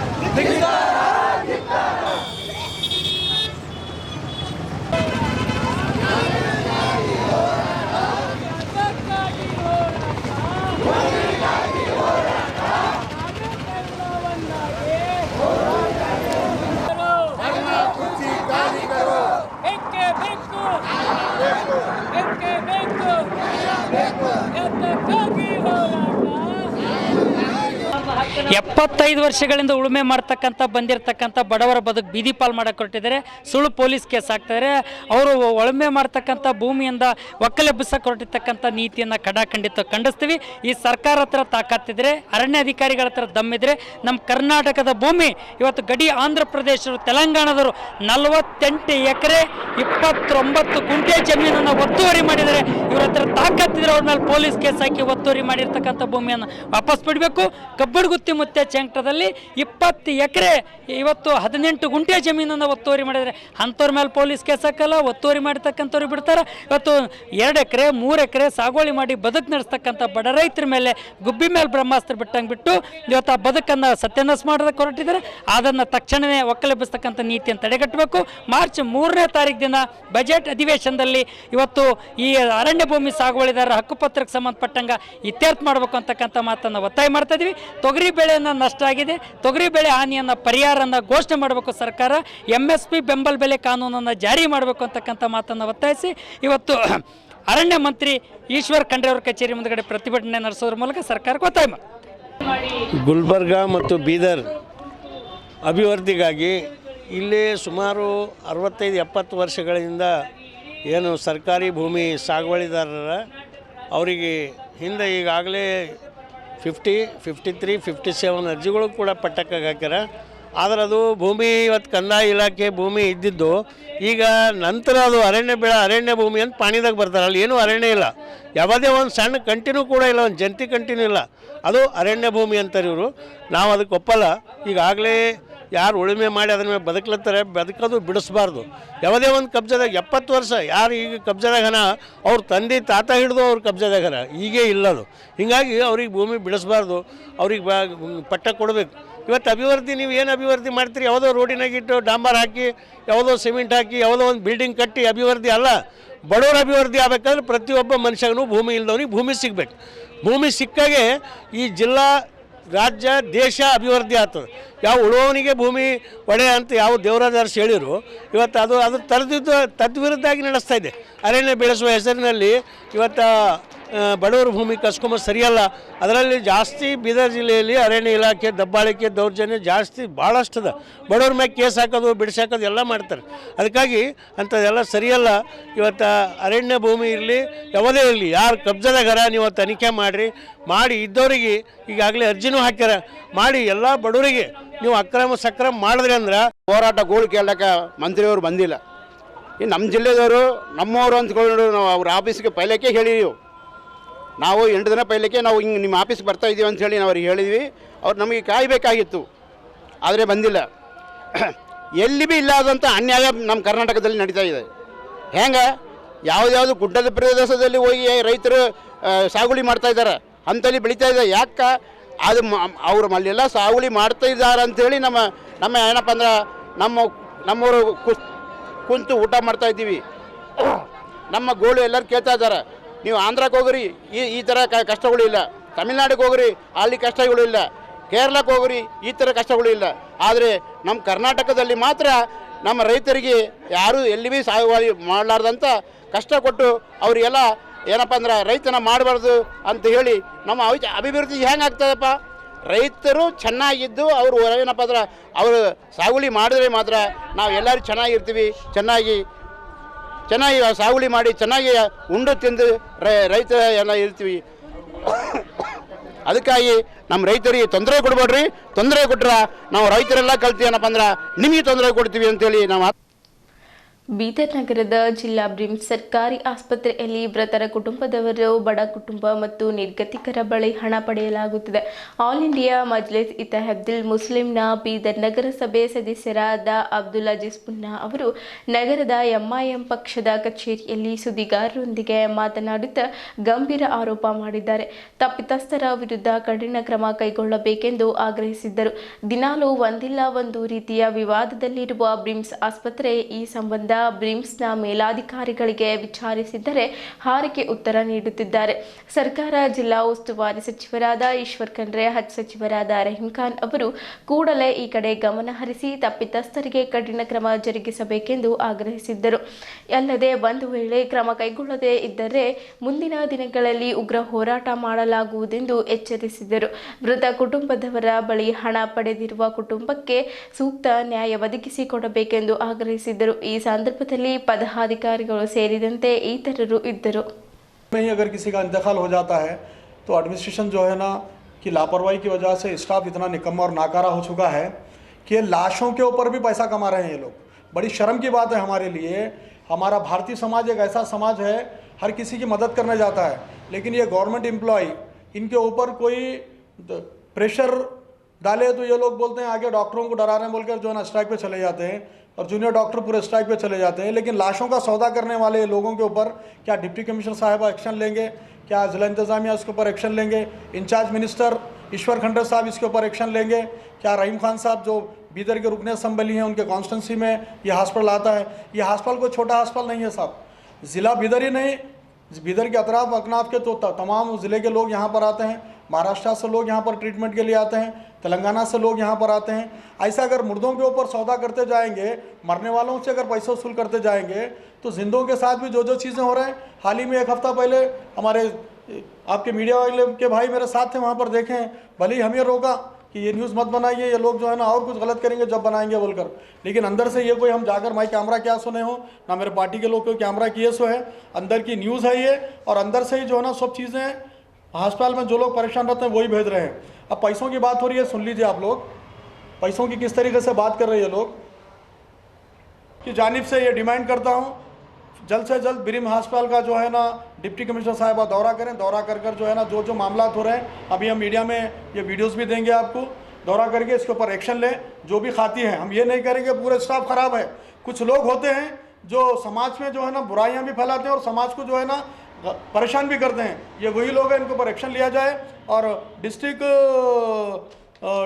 75 ವರ್ಷಗಳಿಂದ ಉಳುಮೆ ಮಾಡ್ತಕ್ಕಂಥ ಬಂದಿರತಕ್ಕಂಥ ಬಡವರ ಬದುಕು ಬೀದಿ ಪಾಲ್ ಮಾಡಕ್ಕೆ ಹೊರಟಿದ್ದಾರೆ. ಸುಳ್ಳು ಪೊಲೀಸ್ ಕೇಸ್ ಹಾಕ್ತಾರೆ. ಅವರು ಉಳುಮೆ ಮಾಡ್ತಕ್ಕಂಥ ಭೂಮಿಯಿಂದ ಒಕ್ಕಲೆಬ್ಬಿಸಕ್ಕೆ ಹೊರಟಿರ್ತಕ್ಕಂಥ ನೀತಿಯನ್ನು ಖಂಡಿತ ಖಂಡಿಸ್ತೀವಿ. ಈ ಸರ್ಕಾರ ಹತ್ರ ತಾಕತ್ತಿದ್ರೆ, ಅರಣ್ಯ ಅಧಿಕಾರಿಗಳ ಹತ್ರ ದಮ್ಮಿದ್ರೆ, ನಮ್ಮ ಕರ್ನಾಟಕದ ಭೂಮಿ ಇವತ್ತು ಗಡಿ ಆಂಧ್ರ ಪ್ರದೇಶರು, ತೆಲಂಗಾಣದವರು 48 ಎಕರೆ 29 ಗುಂಟೆ ಜಮೀನನ್ನು ಒತ್ತುವರಿ ಮಾಡಿದರೆ. ಇವ್ರ ಹತ್ರ ತಾಕತ್ತಿದ್ರೆ ಅವ್ರ ಮೇಲೆ ಪೊಲೀಸ್ ಕೇಸ್ ಹಾಕಿ ಒತ್ತುವರಿ ಮಾಡಿರ್ತಕ್ಕಂಥ ಭೂಮಿಯನ್ನು ವಾಪಸ್ ಬಿಡಬೇಕು. ಕಬ್ಬಡ್ಗುತ್ತಿ ಮುತ್ತೆ ಚೆಂಕ್ಟದಲ್ಲಿ 20 ಎಕರೆ ಇವತ್ತು 18 ಗುಂಟೆ ಜಮೀನನ್ನು ಒತ್ತುವರಿ ಮಾಡಿದರೆ ಅಂಥವ್ರ ಮೇಲೆ ಪೊಲೀಸ್ ಕೇಸ್ ಹಾಕಲ್ಲ. ಒತ್ತುವರಿ ಮಾಡಿರ್ತಕ್ಕಂಥವ್ರು ಬಿಡ್ತಾರೆ. ಇವತ್ತು 2 ಎಕರೆ 3 ಎಕರೆ ಸಾಗುವಳಿ ಮಾಡಿ ಬದುಕು ನಡೆಸ್ತಕ್ಕಂಥ ಬಡ ರೈತರ ಮೇಲೆ ಗುಬ್ಬಿ ಮೇಲೆ ಬ್ರಹ್ಮಾಸ್ತ್ರ ಬಿಟ್ಟಂಗೆ ಬಿಟ್ಟು ಇವತ್ತು ಆ ಬದುಕನ್ನು ಸತ್ಯನಾಶ ಮಾಡೋದಕ್ಕೆ ಹೊರಟಿದ್ದಾರೆ. ಅದನ್ನು ತಕ್ಷಣವೇ ಒಕ್ಕಲೆಬ್ಬಿಸ್ತಕ್ಕಂಥ ನೀತಿಯನ್ನು ತಡೆಗಟ್ಟಬೇಕು. ಮಾರ್ಚ್ 3ನೇ ತಾರೀಕು ದಿನ ಬಜೆಟ್ ಅಧಿವೇಶನದಲ್ಲಿ ಇವತ್ತು ಈ ಅರಣ್ಯ ಭೂಮಿ ಸಾಗುವಳಿದಾರರ ಹಕ್ಕುಪತ್ರಕ್ಕೆ ಸಂಬಂಧಪಟ್ಟಂಗೆ ಇತ್ಯರ್ಥ ಮಾಡಬೇಕು ಅಂತಕ್ಕಂಥ ಮಾತನ್ನು ಒತ್ತಾಯ ಮಾಡ್ತಾ ಇದ್ದೀವಿ. ತೊಗರಿ ಬೆಳೆಯನ್ನು ನಷ್ಟ ಆಗಿದೆ. ತೊಗರಿ ಬೆಳೆ ಹಾನಿಯನ್ನು ಪರಿಹಾರವನ್ನು ಘೋಷಣೆ ಮಾಡಬೇಕು ಸರ್ಕಾರ. MSP ಬೆಂಬಲ ಬೆಲೆ ಕಾನೂನನ್ನು ಜಾರಿ ಮಾಡಬೇಕು ಅಂತಕ್ಕಂಥ ಮಾತನ್ನು ಒತ್ತಾಯಿಸಿ ಇವತ್ತು ಅರಣ್ಯ ಮಂತ್ರಿ ಈಶ್ವರ್ ಖಂಡ್ರೆ ಅವರ ಕಚೇರಿ ಮುಂದುಗಡೆ ಪ್ರತಿಭಟನೆ ನಡೆಸೋದ್ರ ಮೂಲಕ ಸರ್ಕಾರಕ್ಕೆ ಒತ್ತಾಯ ಮಾಡಿ. ಗುಲ್ಬರ್ಗ ಮತ್ತು ಬೀದರ್ ಅಭಿವೃದ್ಧಿಗಾಗಿ ಇಲ್ಲಿ ಸುಮಾರು 65-70 ವರ್ಷಗಳಿಂದ ಏನು ಸರ್ಕಾರಿ ಭೂಮಿ ಸಾಗುವಳಿದಾರರ ಅವರಿಗೆ ಹಿಂದೆ ಈಗಾಗಲೇ 50, 53, 57 ಅರ್ಜಿಗಳು ಕೂಡ ಪಟ್ಟಕ್ಕಾಗಿ ಹಾಕ್ಯಾರ. ಆದರೆ ಅದು ಭೂಮಿ ಇವತ್ತು ಕಂದಾಯ ಇಲಾಖೆ ಭೂಮಿ ಇದ್ದಿದ್ದು ಈಗ ನಂತರ ಅದು ಅರಣ್ಯ ಭೂಮಿ ಅಂತ ಪಾಣಿದಾಗ ಬರ್ತಾರೆ. ಅಲ್ಲಿ ಏನೂ ಅರಣ್ಯ ಇಲ್ಲ, ಯಾವುದೇ ಒಂದು ಸಣ್ಣ ಕಂಟಿನ್ಯೂ ಕೂಡ ಇಲ್ಲ, ಒಂದು ಜಂತಿ ಕಂಟಿನ್ಯೂ ಇಲ್ಲ. ಅದು ಅರಣ್ಯ ಭೂಮಿ ಅಂತಾರೆ ಇವರು. ನಾವು ಅದಕ್ಕೆ ಒಪ್ಪಲ್ಲ. ಈಗಾಗಲೇ ಯಾರು ಉಳುಮೆ ಮಾಡಿ ಅದ್ರ ಮೇಲೆ ಬದುಕ್ಲತ್ತಾರೆ, ಬದುಕೋದು ಬಿಡಿಸ್ಬಾರ್ದು. ಯಾವುದೇ ಒಂದು ಕಬ್ಜಾದಾಗ 70 ವರ್ಷ ಯಾರು ಈಗ ಕಬ್ಜಾದಾಗ ಹಣ ಅವ್ರ ತಂದೆ ತಾತ ಹಿಡಿದು ಅವ್ರ ಕಬ್ಜಾದಾಗ ಹಣ ಈಗೇ ಇಲ್ಲದು. ಹೀಗಾಗಿ ಅವ್ರಿಗೆ ಭೂಮಿ ಬಿಡಿಸ್ಬಾರ್ದು, ಅವ್ರಿಗೆ ಪಟ್ಟ ಕೊಡಬೇಕು. ಇವತ್ತು ಅಭಿವೃದ್ಧಿ ನೀವು ಏನು ಅಭಿವೃದ್ಧಿ ಮಾಡ್ತೀರಿ? ಯಾವುದೋ ರೋಡಿನಾಗಿಟ್ಟು ಡಾಂಬರ್ ಹಾಕಿ, ಯಾವುದೋ ಸಿಮೆಂಟ್ ಹಾಕಿ, ಯಾವುದೋ ಒಂದು ಬಿಲ್ಡಿಂಗ್ ಕಟ್ಟಿ ಅಭಿವೃದ್ಧಿ ಅಲ್ಲ. ಬಡವರ ಅಭಿವೃದ್ಧಿ ಆಗಬೇಕಾದ್ರೆ ಪ್ರತಿಯೊಬ್ಬ ಮನುಷ್ಯಗೂ ಭೂಮಿ ಇಲ್ಲದವನಿಗೆ ಭೂಮಿ ಸಿಗಬೇಕು. ಭೂಮಿ ಸಿಕ್ಕಾಗೆ ಈ ಜಿಲ್ಲಾ, ರಾಜ್ಯ, ದೇಶ ಅಭಿವೃದ್ಧಿ ಆಗ್ತದೆ. ಯಾವ ಉಳುವವನಿಗೆ ಭೂಮಿ ಒಡೆ ಅಂತ ಯಾವ ದೇವರಾಜರ್ಸ್ ಹೇಳಿರು, ಇವತ್ತು ಅದು ತದ್ವಿರುದ್ಧಾಗಿ ನಡೆಸ್ತಾ ಇದೆ. ಅರಣ್ಯ ಬೆಳೆಸುವ ಹೆಸರಿನಲ್ಲಿ ಇವತ್ತು ಬಡವರ ಭೂಮಿ ಕಸ್ಕೊಂಬದು ಸರಿಯಲ್ಲ. ಅದರಲ್ಲಿ ಜಾಸ್ತಿ ಬೀದರ್ ಜಿಲ್ಲೆಯಲ್ಲಿ ಅರಣ್ಯ ಇಲಾಖೆ ದಬ್ಬಾಳಿಕೆ ದೌರ್ಜನ್ಯ ಜಾಸ್ತಿ ಭಾಳಷ್ಟದ. ಬಡವ್ರ ಮೇಲೆ ಕೇಸ್ ಹಾಕೋದು ಬಿಡಿಸಾಕೋದು ಎಲ್ಲ ಮಾಡ್ತಾರೆ. ಅದಕ್ಕಾಗಿ ಅಂಥದ್ದೆಲ್ಲ ಸರಿಯಲ್ಲ. ಇವತ್ತು ಅರಣ್ಯ ಭೂಮಿ ಇರಲಿ ಯಾವುದೇ ಇರಲಿ, ಯಾರು ಕಬ್ಜಾದಾಗರ ನೀವು ತನಿಖೆ ಮಾಡಿ ಇದ್ದವರಿಗೆ ಈಗಾಗಲೇ ಅರ್ಜಿನೂ ಹಾಕ್ಯಾರ. ಮಾಡಿ ಎಲ್ಲ ಬಡವರಿಗೆ ನೀವು ಅಕ್ರಮ ಸಕ್ರಮ ಮಾಡಿದ್ರಿ ಅಂದ್ರೆ ಹೋರಾಟ ಗೋಳು ಕೇಳಕ್ಕೆ ಮಂತ್ರಿಯವರು ಬಂದಿಲ್ಲ. ಈ ನಮ್ಮ ಜಿಲ್ಲೆದವರು ನಮ್ಮವರು ಅಂದ್ಕೊಂಡು ನಾವು ಅವ್ರ ಆಫೀಸ್ಗೆ ಪೈಲಕ್ಕೆ ಹೇಳಿದೀವಿ. ನಾವು 8 ದಿನ ಪೈಲಕ್ಕೆ ನಾವು ಹಿಂಗೆ ನಿಮ್ಮ ಆಫೀಸ್ಗೆ ಬರ್ತಾ ಇದ್ದೀವಿ ಅಂಥೇಳಿ ನಾವು ಅವ್ರಿಗೆ ಹೇಳಿದ್ವಿ. ಅವ್ರು ನಮಗೆ ಕಾಯಬೇಕಾಗಿತ್ತು, ಆದರೆ ಬಂದಿಲ್ಲ. ಎಲ್ಲಿ ಭೀ ಇಲ್ಲದಂಥ ಅನ್ಯಾಯ ನಮ್ಮ ಕರ್ನಾಟಕದಲ್ಲಿ ನಡೀತಾ ಇದೆ. ಹೆಂಗೆ ಯಾವುದ್ಯಾವುದು ಗುಡ್ಡದ ಪ್ರದೇಶದಲ್ಲಿ ಹೋಗಿ ರೈತರು ಸಾಗುವಳಿ ಮಾಡ್ತಾಯಿದ್ದಾರೆ, ಅಂಥಲ್ಲಿ ಬೆಳೀತಾ ಇದೆ. ಯಾಕೆ ಅದು ಅವರು ಅಲ್ಲೆಲ್ಲ ಸಾಗುವಳಿ ಮಾಡ್ತಾ ಇದ್ದಾರೆ ಅಂಥೇಳಿ ನಮ್ಮ ಏನಪ್ಪ ಅಂದ್ರೆ ನಮ್ಮವರು ಕುಂತು ಊಟ ಮಾಡ್ತಾಯಿದ್ದೀವಿ. ನಮ್ಮ ಗೋಳು ಎಲ್ಲರೂ ಕೇಳ್ತಾ ಇದ್ದಾರೆ, ನೀವು ಆಂಧ್ರಕ್ಕೆ ಹೋಗ್ರಿ ಈ ಥರ ಕಷ್ಟಗಳು ಇಲ್ಲ, ತಮಿಳ್ನಾಡಿಗೆ ಹೋಗ್ರಿ ಅಲ್ಲಿ ಕಷ್ಟಗಳು ಇಲ್ಲ, ಕೇರಳಕ್ಕೆ ಹೋಗ್ರಿ ಈ ಥರ ಕಷ್ಟಗಳು ಇಲ್ಲ. ಆದರೆ ನಮ್ಮ ಕರ್ನಾಟಕದಲ್ಲಿ ಮಾತ್ರ ನಮ್ಮ ರೈತರಿಗೆ ಯಾರೂ ಎಲ್ಲಿ ಭೀ ಸಾಗುವಳಿ ಮಾಡಲಾರ್ದಂಥ ಕಷ್ಟ ಕೊಟ್ಟು ಅವರಿಗೆಲ್ಲ ಏನಪ್ಪ ಅಂದ್ರೆ ರೈತನ ಮಾಡಬಾರ್ದು ಅಂತ ಹೇಳಿ ನಮ್ಮ ಅಭಿವೃದ್ಧಿ ಹೆಂಗೆ ಆಗ್ತದಪ್ಪ? ರೈತರು ಚೆನ್ನಾಗಿದ್ದು ಅವರು ಏನಪ್ಪ ಅಂದ್ರೆ ಅವರು ಸಾಗುವಳಿ ಮಾಡಿದ್ರೆ ಮಾತ್ರ ನಾವು ಎಲ್ಲರೂ ಚೆನ್ನಾಗಿರ್ತೀವಿ. ಚೆನ್ನಾಗಿ ಸಾಗುವಳಿ ಮಾಡಿ ಚೆನ್ನಾಗಿ ಉಂಡು ತಿಂದು ರೈತ ಎಲ್ಲ ಇರ್ತೀವಿ. ಅದಕ್ಕಾಗಿ ನಮ್ಮ ರೈತರಿಗೆ ತೊಂದರೆ ಕೊಡ್ಬೇಡ್ರಿ. ತೊಂದರೆ ಕೊಟ್ರೆ ನಾವು ರೈತರೆಲ್ಲ ಕಲ್ತೀವಿ ಏನಪ್ಪ ಅಂದ್ರೆ ನಿಮಗೆ ತೊಂದರೆ ಕೊಡ್ತೀವಿ ಅಂತೇಳಿ ನಾವು. ಬೀದರ್ ನಗರದ ಜಿಲ್ಲಾ ಬ್ರಿಮ್ಸ್ ಸರ್ಕಾರಿ ಆಸ್ಪತ್ರೆಯಲ್ಲಿ ಮೃತರ ಕುಟುಂಬದವರು ಬಡ ಕುಟುಂಬ ಮತ್ತು ನಿರ್ಗತಿಕರ ಬಳಿ ಹಣ ಪಡೆಯಲಾಗುತ್ತದೆ. ಆಲ್ ಇಂಡಿಯಾ ಮಜ್ಲಿಸ್ ಇತ್ತಹಾದುಲ್ ಮುಸ್ಲಿಂನ ಬೀದರ್ ನಗರಸಭೆ ಸದಸ್ಯರಾದ ಅಬ್ದುಲ್ ಅಜೀಜ್ ಪುನ್ನಾ ಅವರು ನಗರದ MIM ಪಕ್ಷದ ಕಚೇರಿಯಲ್ಲಿ ಸುದ್ದಿಗಾರರೊಂದಿಗೆ ಮಾತನಾಡುತ್ತಾ ಗಂಭೀರ ಆರೋಪ ಮಾಡಿದ್ದಾರೆ. ತಪ್ಪಿತಸ್ಥರ ವಿರುದ್ಧ ಕಠಿಣ ಕ್ರಮ ಕೈಗೊಳ್ಳಬೇಕೆಂದು ಆಗ್ರಹಿಸಿದ್ದರು. ದಿನಾಲೂ ಒಂದಿಲ್ಲ ಒಂದು ರೀತಿಯ ವಿವಾದದಲ್ಲಿರುವ ಬ್ರಿಮ್ಸ್ ಆಸ್ಪತ್ರೆ ಈ ಸಂಬಂಧ ಬ್ರಿಮ್ಸ್ನ ಮೇಲಾಧಿಕಾರಿಗಳಿಗೆ ವಿಚಾರಿಸಿದ್ದರೆ ಹಾರಿಗೆ ಉತ್ತರ ನೀಡುತ್ತಿದ್ದಾರೆ. ಸರ್ಕಾರ ಜಿಲ್ಲಾ ಉಸ್ತುವಾರಿ ಸಚಿವರಾದ ಈಶ್ವರ್ ಖಂಡ್ರೆ, ಹಜ್ ಸಚಿವರಾದ ರಹೀಂ ಖಾನ್ ಅವರು ಕೂಡಲೇ ಈ ಕಡೆ ಗಮನ ಹರಿಸಿ ತಪ್ಪಿತಸ್ಥರಿಗೆ ಕಠಿಣ ಕ್ರಮ ಜರುಗಿಸಬೇಕೆಂದು ಆಗ್ರಹಿಸಿದ್ದರು. ಅಲ್ಲದೆ ಒಂದು ವೇಳೆ ಕ್ರಮ ಕೈಗೊಳ್ಳದೇ ಇದ್ದರೆ ಮುಂದಿನ ದಿನಗಳಲ್ಲಿ ಉಗ್ರ ಹೋರಾಟ ಮಾಡಲಾಗುವುದೆಂದು ಎಚ್ಚರಿಸಿದರು. ಮೃತ ಕುಟುಂಬದವರ ಬಳಿ ಹಣ ಪಡೆದಿರುವ ಕುಟುಂಬಕ್ಕೆ ಸೂಕ್ತ ನ್ಯಾಯ ಒದಗಿಸಿಕೊಡಬೇಕೆಂದು ಆಗ್ರಹಿಸಿದರು. ಈ ಸಂದರ್ಭದಲ್ಲಿ ಪದಾಧಿಕಾರಿಗಳು ಸೇರಿದಂತೆ ಇತರರು ಇದ್ದರು. अगर किसी का इंतकाल हो जाता है तो एडमिनिस्ट्रेशन जो है ना कि लापरवाही की वजह से स्टाफ इतना निकम्मा और नाकारा हो चुका है कि लाशों के ऊपर भी पैसा कमा रहे हैं ये लोग। बड़ी शर्म की बात है हमारे लिए। हमारा भारतीय समाज एक ऐसा समाज है हर किसी की मदद करने जाता है, लेकिन ये गवर्नमेंट एम्प्लॉय इनके ऊपर कोई प्रेशर डाले तो ये लोग बोलते हैं आगे डॉक्टरों को डरा रहे हैं बोलकर जो है ना स्ट्राइक पे चले जाते हैं और जूनियर डॉक्टर पूरे स्ट्राइक पे चले जाते हैं। लेकिन लाशों का सौदा करने वाले लोगों के ऊपर क्या डिप्टी कमिश्नर साहब एक्शन लेंगे? क्या जिला इंतजामिया इसके ऊपर एक्शन लेंगे? इंचार्ज मिनिस्टर ईश्वर खंड्रे साहब इसके ऊपर एक्शन लेंगे? क्या रहीम खान साहब जो बीदर के रुकन असम्बली हैं उनके कॉन्स्टिट्यूंसी में ये हॉस्पिटल आता है? ये हॉस्पिटल कोई छोटा हॉस्पिटल नहीं है साहब। ज़िला बीदर ही नहीं, बीदर के अतराफ अकनाफ के तो तमाम ज़िले के लोग यहाँ पर आते हैं। महाराष्ट्र से लोग यहाँ पर ट्रीटमेंट के लिए आते हैं, तेलंगाना से लोग यहाँ पर आते हैं। ऐसा अगर मुर्दों के ऊपर सौदा करते जाएंगे, मरने वालों से अगर पैसा वसूल करते जाएंगे तो जिंदों के साथ भी जो जो चीज़ें हो रहे हैं। हाल ही में एक हफ़्ता पहले हमारे आपके मीडिया वाले के भाई मेरे साथ थे, वहाँ पर देखें, भले ही हमें रोका कि ये न्यूज़ मत बनाइए, ये लोग जो है ना और कुछ गलत करेंगे जब बनाएंगे बोलकर, लेकिन अंदर से ये कोई हम जाकर माई कैमरा क्या सुने हो ना मेरे पार्टी के लोग कोई कैमरा किए सो है। अंदर की न्यूज़ है ये, और अंदर से ही जो है ना सब चीज़ें अस्पताल में जो लोग परेशान रहते हैं वही भेज रहे हैं। अब पैसों की बात हो रही है, सुन लीजिए आप लोग पैसों की किस तरीके से बात कर रहे हैं लोग कि जानिब से ये डिमांड करता हूँ जल्द से जल्द ब्रिम अस्पताल का जो है ना डिप्टी कमिश्नर साहिबा दौरा करें। दौरा कर जो है ना जो जो मामला हो रहे हैं, अभी हम मीडिया में ये वीडियोस भी देंगे आपको, दौरा करके इसके ऊपर एक्शन लें। जो भी खाती हैं, हम ये नहीं करेंगे पूरे स्टाफ खराब है। कुछ लोग होते हैं जो समाज में जो है ना बुराइयां भी फैलाते हैं और समाज को जो है ना परेशान भी करते हैं। ये वही लोग हैं, इनके ऊपर एक्शन लिया जाए। और डिस्ट्रिक्ट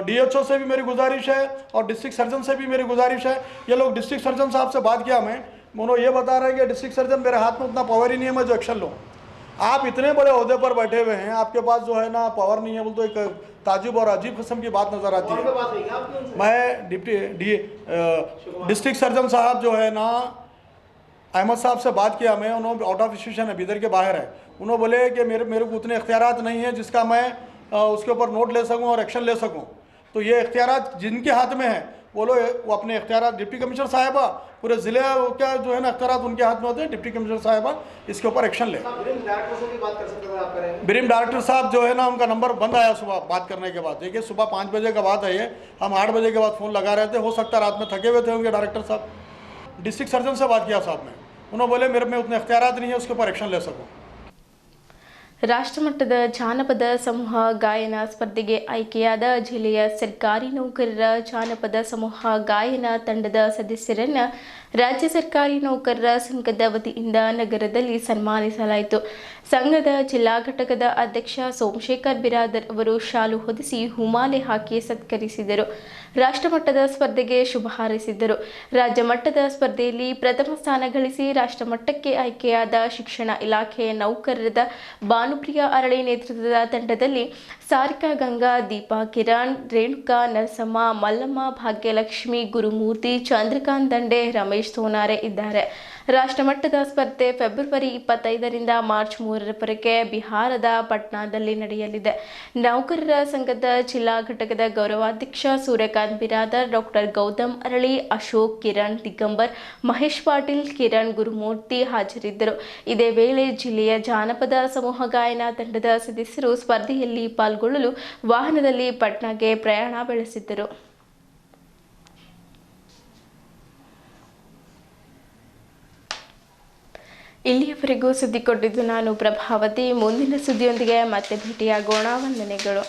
DHO से भी मेरी गुजारिश है और डिस्ट्रिक्ट सर्जन से भी मेरी गुजारिश है। ये लोग डिस्ट्रिक्ट सर्जन साहब से बात किया मैं, उन्होंने ये बता रहे हैं कि डिस्ट्रिक्ट सर्जन मेरे हाथ में उतना पावर ही नहीं है मैं जो एक्शन लूँ। आप इतने बड़े ओहदे पर बैठे हुए हैं, आपके पास जो है ना पावर नहीं है, बोल तो एक ताजुब और अजीब किस्म की बात नज़र आती है। मैं डिस्ट्रिक्ट सर्जन साहब जो है ना अहमद साहब से बात किया मैं, उन्होंने आउट ऑफ सिचुएशन है, बीदर के बाहर है। उन्होंने बोले कि मेरे को उतने इख्तियारात नहीं है जिसका मैं उसके ऊपर नोट ले सकूं और एक्शन ले सकूं। तो ये इख्तियारात जिनके हाथ में है वो अपने इख्तियारात, डिप्टी कमिश्नर साहिबा पूरे ज़िले क्या जो है ना इख्तियारात उनके हाथ में होते हैं। डिप्टी कमिश्नर साहिबा इसके ऊपर एक्शन ले। ब्रिम डायरेक्टर साहब जो है ना उनका नंबर बंद आया सुबह बात करने के बाद। देखिए सुबह 5 बजे का बात है ये, हम 8 बजे के बाद फ़ोन लगा रहे थे, हो सकता है रात में थके हुए थे होंगे डायरेक्टर साहब। डिस्ट्रिक्ट सर्जन से बात किया साहब ने, उन्होंने बोले मेरे में उतने इख्तियारात नहीं है उसके ऊपर एक्शन ले सकूँ। ರಾಷ್ಟ್ರಮಟ್ಟದ ಜಾನಪದ ಸಮೂಹ ಗಾಯನ ಸ್ಪರ್ಧೆಗೆ ಆಯ್ಕೆಯಾದ ಜಿಲ್ಲೆಯ ಸರ್ಕಾರಿ ನೌಕರರ ಜಾನಪದ ಸಮೂಹ ಗಾಯನ ತಂಡದ ಸದಸ್ಯರನ್ನು ರಾಜ್ಯ ಸರ್ಕಾರಿ ನೌಕರರ ಸಂಘದ ವತಿಯಿಂದ ನಗರದಲ್ಲಿ ಸನ್ಮಾನಿಸಲಾಯಿತು. ಸಂಘದ ಜಿಲ್ಲಾ ಘಟಕದ ಅಧ್ಯಕ್ಷ ಸೋಮಶೇಖರ್ ಬಿರಾದರ್ ಅವರು ಶಾಲು ಹೊದಿಸಿ ಹೂಮಾಲೆ ಹಾಕಿ ಸತ್ಕರಿಸಿದರು. ರಾಷ್ಟ್ರಮಟ್ಟದ ಸ್ಪರ್ಧೆಗೆ ಶುಭ ಹಾರೈಸಿದ್ದರು. ರಾಜ್ಯ ಮಟ್ಟದ ಸ್ಪರ್ಧೆಯಲ್ಲಿ ಪ್ರಥಮ ಸ್ಥಾನ ಗಳಿಸಿ ರಾಷ್ಟ್ರಮಟ್ಟಕ್ಕೆ ಆಯ್ಕೆಯಾದ ಶಿಕ್ಷಣ ಇಲಾಖೆಯ ನೌಕರರಾದ ಭಾನುಪ್ರಿಯ ಅರಳಿ ನೇತೃತ್ವದ ತಂಡದಲ್ಲಿ ಸಾರಿಕಾ ಗಂಗಾ, ದೀಪಾ ಕಿರಣ್, ರೇಣುಕಾ, ನರಸಮ್ಮ, ಮಲ್ಲಮ್ಮ, ಭಾಗ್ಯಲಕ್ಷ್ಮಿ, ಗುರುಮೂರ್ತಿ, ಚಂದ್ರಕಾಂತ್ ದಂಡೆ, ರಮೇಶ್ ಸೋನಾರೆ ಇದ್ದಾರೆ. ರಾಷ್ಟ್ರಮಟ್ಟದ ಸ್ಪರ್ಧೆ ಫೆಬ್ರವರಿ 25ರಿಂದ ಮಾರ್ಚ್ 3ರವರೆಗೆ ಬಿಹಾರದ ಪಟ್ನಾದಲ್ಲಿ ನಡೆಯಲಿದೆ. ನೌಕರರ ಸಂಘದ ಜಿಲ್ಲಾ ಘಟಕದ ಗೌರವಾಧ್ಯಕ್ಷ ಸೂರ್ಯಕಾಂತ್ ಬಿರಾದರ್, ಡಾಕ್ಟರ್ ಗೌತಮ್ ಅರಳಿ, ಅಶೋಕ್, ಕಿರಣ್ ದಿಗಂಬರ್, ಮಹೇಶ್ ಪಾಟೀಲ್, ಕಿರಣ್, ಗುರುಮೂರ್ತಿ ಹಾಜರಿದ್ದರು. ಇದೇ ವೇಳೆ ಜಿಲ್ಲೆಯ ಜಾನಪದ ಸಮೂಹ ಗಾಯನ ತಂಡದ ಸದಸ್ಯರು ಸ್ಪರ್ಧೆಯಲ್ಲಿ ಪಾಲ್ಗೊಳ್ಳಲು ವಾಹನದಲ್ಲಿ ಪಟ್ನಾಗೆ ಪ್ರಯಾಣ ಬೆಳೆಸಿದ್ದರು. ಇಲ್ಲಿಯವರೆಗೂ ಸುದ್ದಿ ಕೊಟ್ಟಿದ್ದು ನಾನು ಪ್ರಭಾವತಿ. ಮುಂದಿನ ಸುದ್ದಿಯೊಂದಿಗೆ ಮತ್ತೆ ಭೇಟಿಯಾಗೋಣ. ವಂದನೆಗಳು.